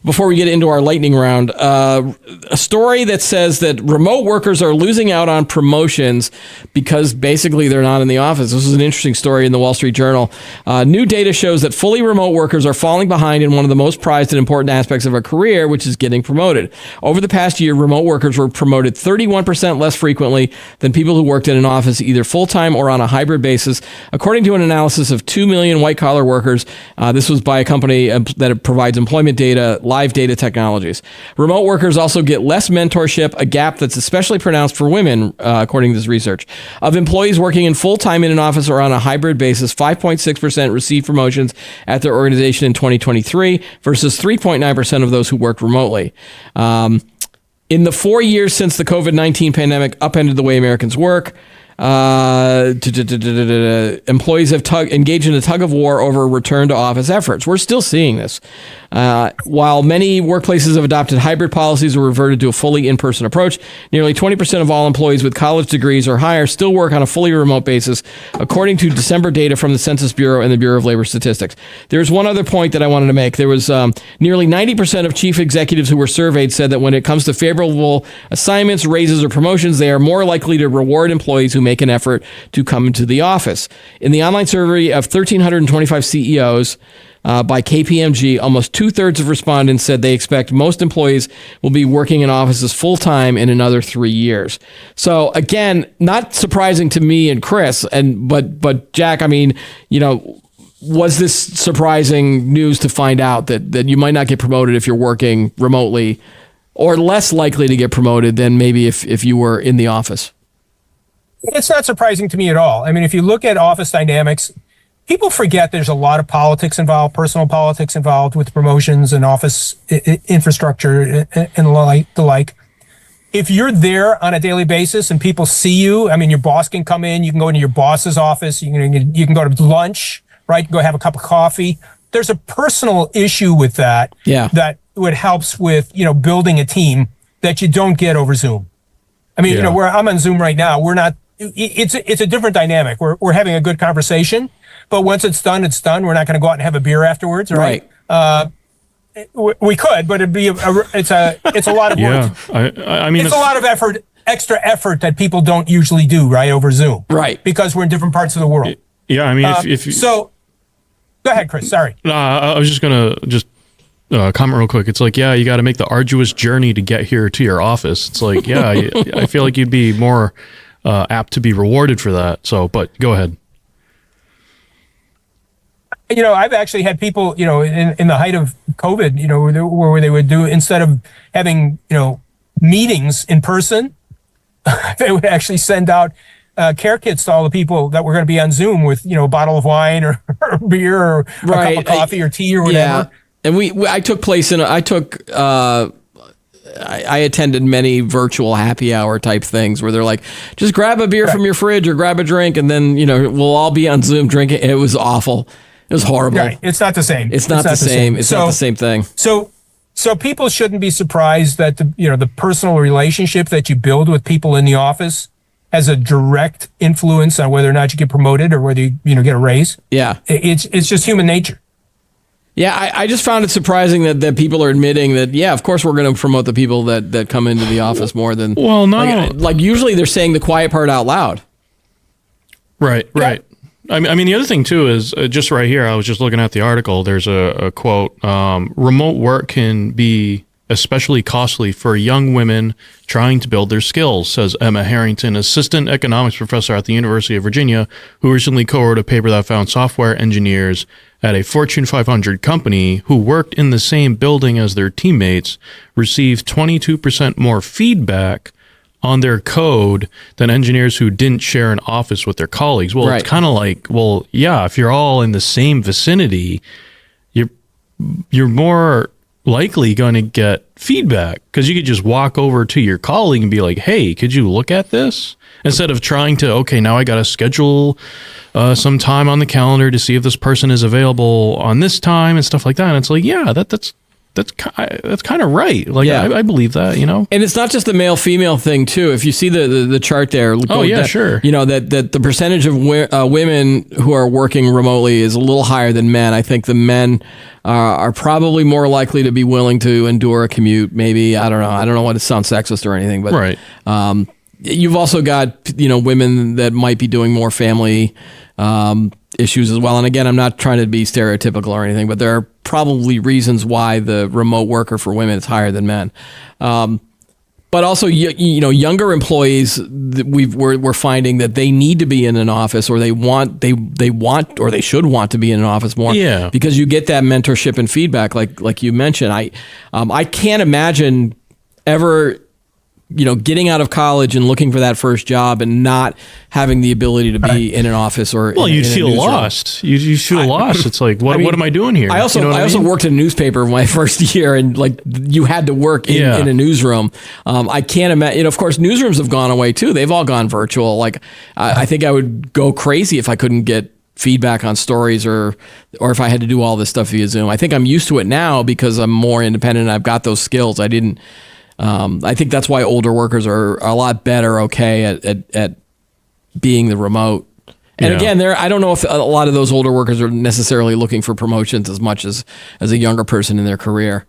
before we get into our lightning round. A story that says that remote workers are losing out on promotions because basically they're not in the office. This is an interesting story in the Wall Street Journal. New data shows that fully remote workers are falling behind in one of the most prized and important aspects of a career, which is getting promoted. Over the past year, remote workers were promoted 31% less frequently than people who worked in an office either full-time or on a hybrid basis, according to an analysis of 2 million white-collar workers. This was by a company that provides employment data, Live Data Technologies. Remote workers also get less mentorship, a gap that's especially pronounced for women, according to this research. Of employees working in full-time in an office or on a hybrid basis, 5.6% received promotions at their organization in 2023 versus 3.9% of those who worked remotely. In the 4 years since the COVID-19 pandemic upended the way Americans work, employees have engaged in a tug of war over return to office efforts. We're still seeing this. While many workplaces have adopted hybrid policies or reverted to a fully in-person approach, nearly 20% of all employees with college degrees or higher still work on a fully remote basis, according to December data from the Census Bureau and the Bureau of Labor Statistics. There's one other point that I wanted to make. There was nearly 90% of chief executives who were surveyed said that when it comes to favorable assignments, raises, or promotions, they are more likely to reward employees who make an effort to come into the office. In the online survey of 1,325 CEOs by KPMG, almost 2/3 of respondents said they expect most employees will be working in offices full-time in another 3 years. So again, not surprising to me and Chris, but Jack, I mean, was this surprising news to find out that you might not get promoted if you're working remotely, or less likely to get promoted than maybe if you were in the office? It's not surprising to me at all. I mean, if you look at office dynamics, people forget there's a lot of politics involved, personal politics involved with promotions and office infrastructure and the like. if you're there on a daily basis and people see you, I mean, your boss can come in, you can go into your boss's office, you can go to lunch, right? Go have a cup of coffee. There's a personal issue with that. Yeah. That would helps with, building a team that you don't get over Zoom. I mean, Yeah. where I'm on Zoom right now, we're not, it's a different dynamic. We're having a good conversation, but once it's done, it's done. We're not going to go out and have a beer afterwards, right? We could, but it's a lot of Yeah. work. I mean, It's a lot of effort, extra effort that people don't usually do, right, over Zoom. Right. Because we're in different parts of the world. yeah, I mean, if you, So, go ahead, Chris. Sorry. I was just gonna comment real quick. It's like, yeah, you got to make the arduous journey to get here to your office. It's like, yeah, I feel like you'd be more apt to be rewarded for that. So, but go ahead. I've actually had people, in the height of COVID, where they would do, instead of having, meetings in person, they would actually send out care kits to all the people that were going to be on Zoom with, a bottle of wine or beer or a cup of coffee or tea or whatever. Yeah. And I attended many virtual happy hour type things where they're like, just grab a beer from your fridge or grab a drink, and then, we'll all be on Zoom drinking. It was awful. It was horrible. Right. It's not the same. It's not the same. It's not the same thing. So people shouldn't be surprised that the personal relationship that you build with people in the office has a direct influence on whether or not you get promoted or whether you get a raise. Yeah. It's just human nature. Yeah, I just found it surprising that people are admitting that, yeah, of course we're going to promote the people that come into the office more than... Well, no. Like usually they're saying the quiet part out loud. Right. I mean, the other thing too is just right here. I was just looking at the article. There's a quote: "Remote work can be especially costly for young women trying to build their skills," says Emma Harrington, assistant economics professor at the University of Virginia, who recently co-wrote a paper that found software engineers at a Fortune 500 company who worked in the same building as their teammates received 22% more feedback on their code than engineers who didn't share an office with their colleagues. Well, Right. It's kind of like, well, yeah, if you're all in the same vicinity, you're more likely going to get feedback because you could just walk over to your colleague and be like, hey, could you look at this? Instead of trying to, okay, now I got to schedule some time on the calendar to see if this person is available on this time and stuff like that. And it's like, yeah, that's kind of right. Like, Yeah. I believe that, And it's not just the male female thing too. If you see the chart there, sure. That the percentage of women who are working remotely is a little higher than men. I think the men are probably more likely to be willing to endure a commute. Maybe I don't know what it sounds sexist or anything, but Right. You've also got women that might be doing more family issues as well. And again, I'm not trying to be stereotypical or anything, but there are probably reasons why the remote worker for women is higher than men. But also, younger employees, we're finding that they need to be in an office, or they want, or they should want to be in an office more. Yeah. Because you get that mentorship and feedback, like you mentioned. I can't imagine ever getting out of college and looking for that first job and not having the ability to be in an office or You'd in a feel newsroom. lost. You feel lost. It's like, what am I doing here? I also You know what I also mean? worked in a newspaper my first year, and like you had to work in a newsroom. I can't imagine. Of course, newsrooms have gone away too. They've all gone virtual. Like I think I would go crazy if I couldn't get feedback on stories or if I had to do all this stuff via Zoom. I think I'm used to it now because I'm more independent and I've got those skills. I think that's why older workers are a lot better at being the remote. And Yeah. again, I don't know if a lot of those older workers are necessarily looking for promotions as much as a younger person in their career.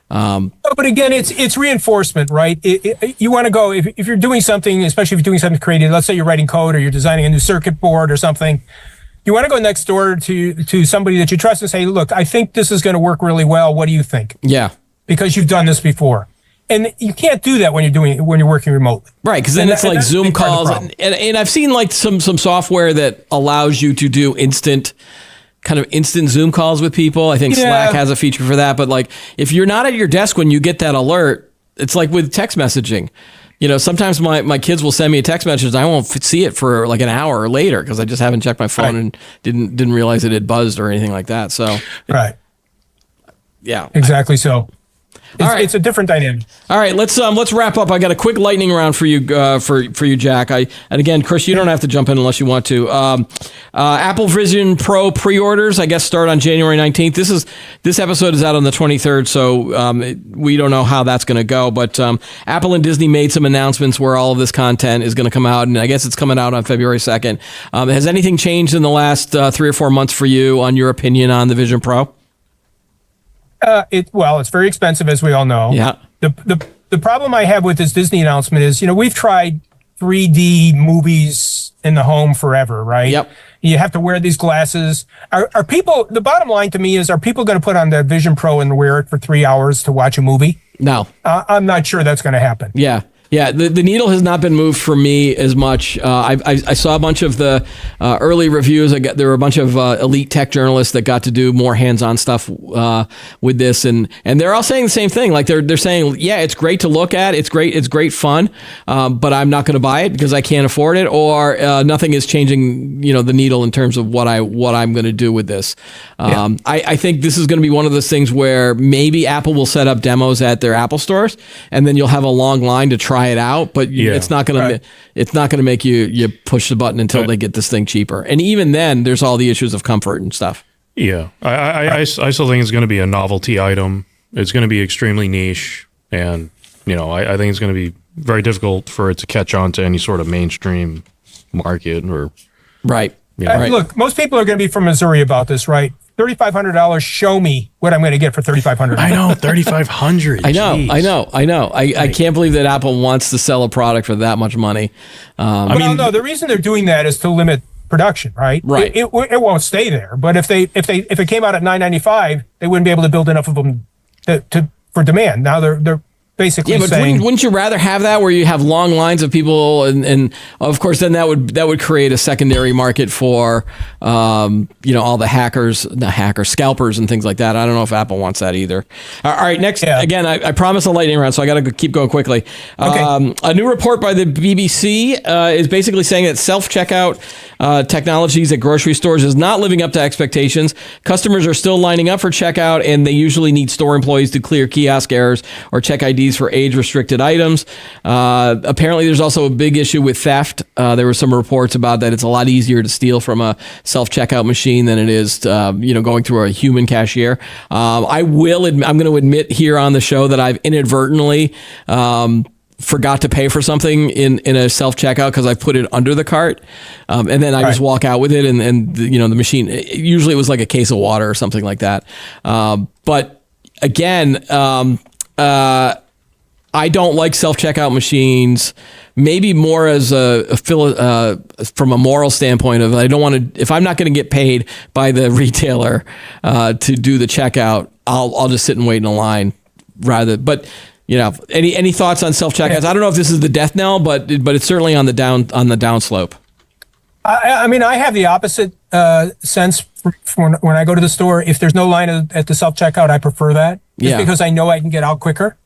But again, it's reinforcement, right? You want to go, if you're doing something, especially if you're doing something creative, let's say you're writing code or you're designing a new circuit board or something, you want to go next door to somebody that you trust and say, look, I think this is going to work really well. What do you think? Yeah. Because you've done this before. And you can't do that when you're working remotely. Right, because then it's like that's a Zoom big part of the calls, problem. and I've seen like some software that allows you to do instant Zoom calls with people. I think Yeah. Slack has a feature for that. But like, if you're not at your desk when you get that alert, it's like with text messaging. Sometimes my kids will send me a text message and I won't see it for like an hour later because I just haven't checked my phone and didn't realize it had buzzed or anything like that. So Right. yeah, Exactly so. All right. It's a different dynamic. All right, let's wrap up. I got a quick lightning round for you for you, Jack. And again, Chris, you don't have to jump in unless you want to. Apple Vision Pro pre-orders, I guess, start on January 19th. This episode is out on the 23rd, so we don't know how that's going to go. But Apple and Disney made some announcements where all of this content is going to come out, and I guess it's coming out on February 2nd. Has anything changed in the last 3 or 4 months for you on your opinion on the Vision Pro? It's very expensive, as we all know. Yeah. The problem I have with this Disney announcement is, we've tried 3D movies in the home forever, right? Yep. You have to wear these glasses. Are people, the bottom line to me is, are people going to put on the Vision Pro and wear it for 3 hours to watch a movie? No. I'm not sure that's going to happen. Yeah. Yeah, the needle has not been moved for me as much. I saw a bunch of the early reviews. There were a bunch of elite tech journalists that got to do more hands-on stuff with this, and they're all saying the same thing. Like they're saying, yeah, it's great to look at, it's great fun, but I'm not going to buy it because I can't afford it, or nothing is changing, the needle in terms of what I'm going to do with this. I think this is going to be one of those things where maybe Apple will set up demos at their Apple stores, and then you'll have a long line to try it out, but it's not going to make you push the button until they get this thing cheaper. And even then, there's all the issues of comfort and stuff. Yeah, I still think it's going to be a novelty item. It's going to be extremely niche, and I think it's going to be very difficult for it to catch on to any sort of mainstream market or right. Look, most people are going to be from Missouri about this, right? $3,500. Show me what I'm going to get for $3,500. I know, $3,500. I know. I can't believe that Apple wants to sell a product for that much money. No, the reason they're doing that is to limit production, right? Right. It won't stay there. But if it came out at $995, they wouldn't be able to build enough of them for demand. Now they're basically but saying, wouldn't you rather have that where you have long lines of people and of course then that would create a secondary market for all the scalpers and things like that. I don't know if Apple wants that either. All right, next again, I promised a lightning round, so I got to keep going quickly. Okay. A new report by the BBC is basically saying that self-checkout technologies at grocery stores is not living up to expectations. Customers are still lining up for checkout, and they usually need store employees to clear kiosk errors or check IDs for age-restricted items. Apparently, there's also a big issue with theft. There were some reports about that. It's a lot easier to steal from a self-checkout machine than it is, going through a human cashier. I'm going to admit here on the show that I've inadvertently forgot to pay for something in a self-checkout because I put it under the cart. And then I just walk out with it and the machine, usually it was like a case of water or something like that. But again, I don't like self-checkout machines, maybe more as from a moral standpoint of I don't want to, if I'm not going to get paid by the retailer to do the checkout, I'll just sit and wait in a line rather. But any thoughts on self-checkouts? I don't know if this is the death knell, but it's certainly on the downslope. I have the opposite sense from when I go to the store. If there's no line at the self-checkout, I prefer that just because I know I can get out quicker.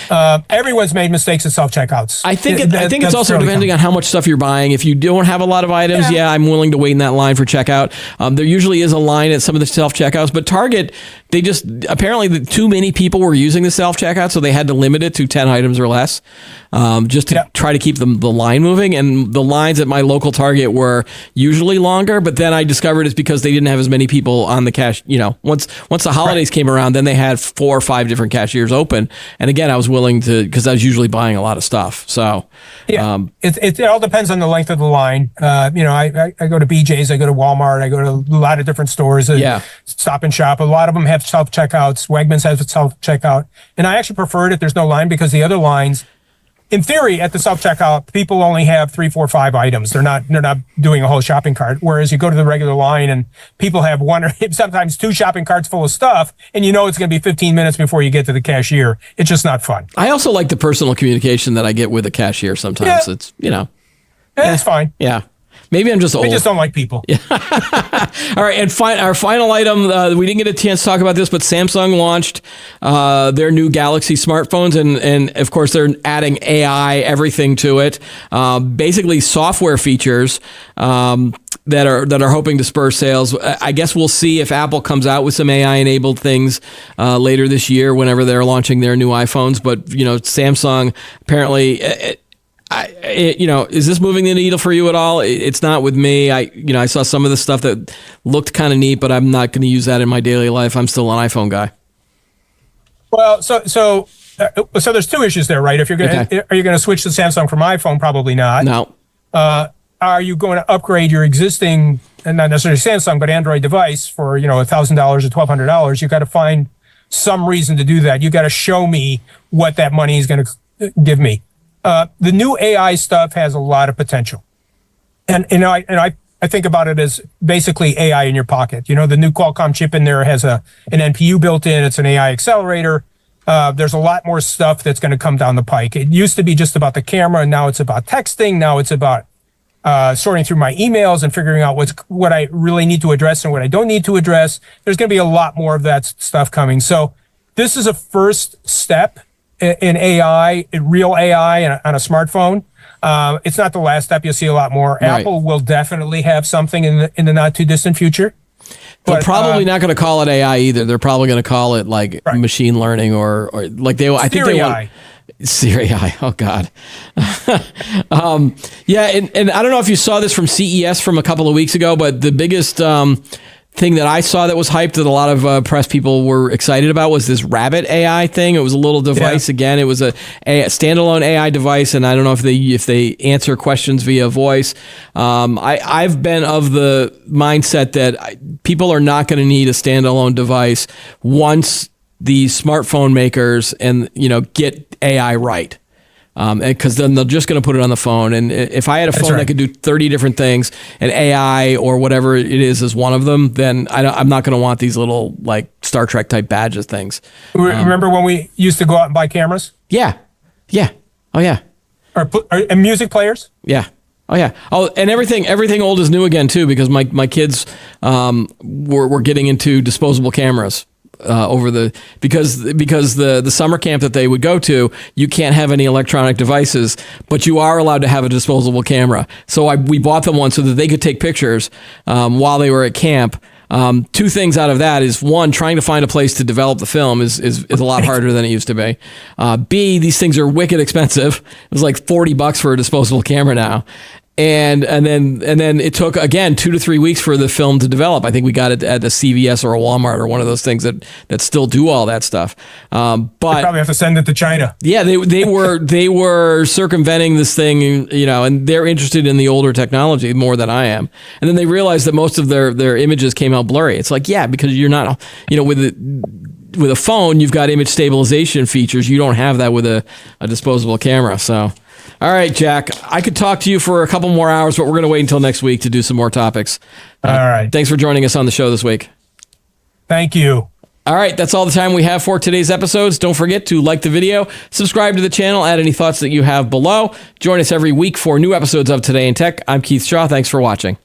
Everyone's made mistakes at self-checkouts. I think it's also depending on how much stuff you're buying. If you don't have a lot of items, I'm willing to wait in that line for checkout. There usually is a line at some of the self-checkouts, but Target, they just apparently too many people were using the self-checkout, so they had to limit it to 10 items or less, just to try to keep the line moving. And the lines at my local Target were usually longer, but then I discovered it's because they didn't have as many people on the cash. Once the holidays came around, then they had 4 or 5 different cashiers open, and again, I was willing to because I was usually buying a lot of stuff. So it all depends on the length of the line. I go to BJ's, I go to Walmart, I go to a lot of different stores. Stop and Shop. A lot of them have self checkouts. Wegmans has self checkout, and I actually prefer it if there's no line because the other lines, in theory, at the self checkout, people only have 3, 4, 5 items. They're not doing a whole shopping cart. Whereas you go to the regular line and people have 1 or sometimes 2 shopping carts full of stuff, and it's going to be 15 minutes before you get to the cashier. It's just not fun. I also like the personal communication that I get with the cashier. Sometimes it's it's fine. Yeah. Maybe I'm just old. I just don't like people. Yeah. All right, and our final item, we didn't get a chance to talk about this, but Samsung launched their new Galaxy smartphones, and of course they're adding AI, everything to it. Basically software features that are hoping to spur sales. I guess we'll see if Apple comes out with some AI enabled things later this year, whenever they're launching their new iPhones. But Samsung apparently, is this moving the needle for you at all? It's not with me. I saw some of the stuff that looked kind of neat, but I'm not going to use that in my daily life. I'm still an iPhone guy. Well, so there's two issues there, right? If you're going to, Are you going to switch to Samsung from iPhone? Probably not. No. Are you going to upgrade your existing, and not necessarily Samsung, but Android device for, $1,000 or $1,200? You got to find some reason to do that. You got to show me what that money is going to give me. The new AI stuff has a lot of potential. And I think about it as basically AI in your pocket. The new Qualcomm chip in there has an NPU built in. It's an AI accelerator. There's a lot more stuff that's going to come down the pike. It used to be just about the camera, and now it's about texting. Now it's about sorting through my emails and figuring out what I really need to address and what I don't need to address. There's going to be a lot more of that stuff coming. So this is a first step in AI, in real AI on a smartphone. It's not the last step. You'll see a lot more. Right. Apple will definitely have something in the not too distant future. They're probably not going to call it AI either. They're probably going to call it like Right. machine learning or like they. I think they want. AI. Siri AI. Oh God. Yeah, and I don't know if you saw this from CES from a couple of weeks ago, but the biggest thing that I saw that was hyped that a lot of press people were excited about was this Rabbit AI thing. It was a little device. Again. It was a standalone AI device, and I don't know if they answer questions via voice. I've been of the mindset that people are not going to need a standalone device once the smartphone makers and get AI right. Because then they're just going to put it on the phone. And if I had a phone that could do 30 different things and AI or whatever it is one of them, then I'm not going to want these little like Star Trek type badges things. Remember when we used to go out and buy cameras? Yeah. Yeah. Oh, yeah. And music players? Yeah. Oh, yeah. Oh, and everything old is new again, too, because my kids were getting into disposable cameras. Because the summer camp that they would go to, you can't have any electronic devices, but you are allowed to have a disposable camera. So we bought them one so that they could take pictures while they were at camp. Two things out of that is, one, trying to find a place to develop the film is a lot harder than it used to be. B, these things are wicked expensive. It was like $40 for a disposable camera now. And then it took, again, 2 to 3 weeks for the film to develop. I think we got it at a CVS or a Walmart or one of those things that still do all that stuff. But you probably have to send it to China. Yeah, they were circumventing this thing, and they're interested in the older technology more than I am. And then they realized that most of their images came out blurry. It's like, yeah, because you're not, with a phone, you've got image stabilization features. You don't have that with a disposable camera. So. All right, Jack, I could talk to you for a couple more hours, but we're going to wait until next week to do some more topics. All right. Thanks for joining us on the show this week. Thank you. All right, that's all the time we have for today's episodes. Don't forget to like the video, subscribe to the channel, add any thoughts that you have below. Join us every week for new episodes of Today in Tech. I'm Keith Shaw. Thanks for watching.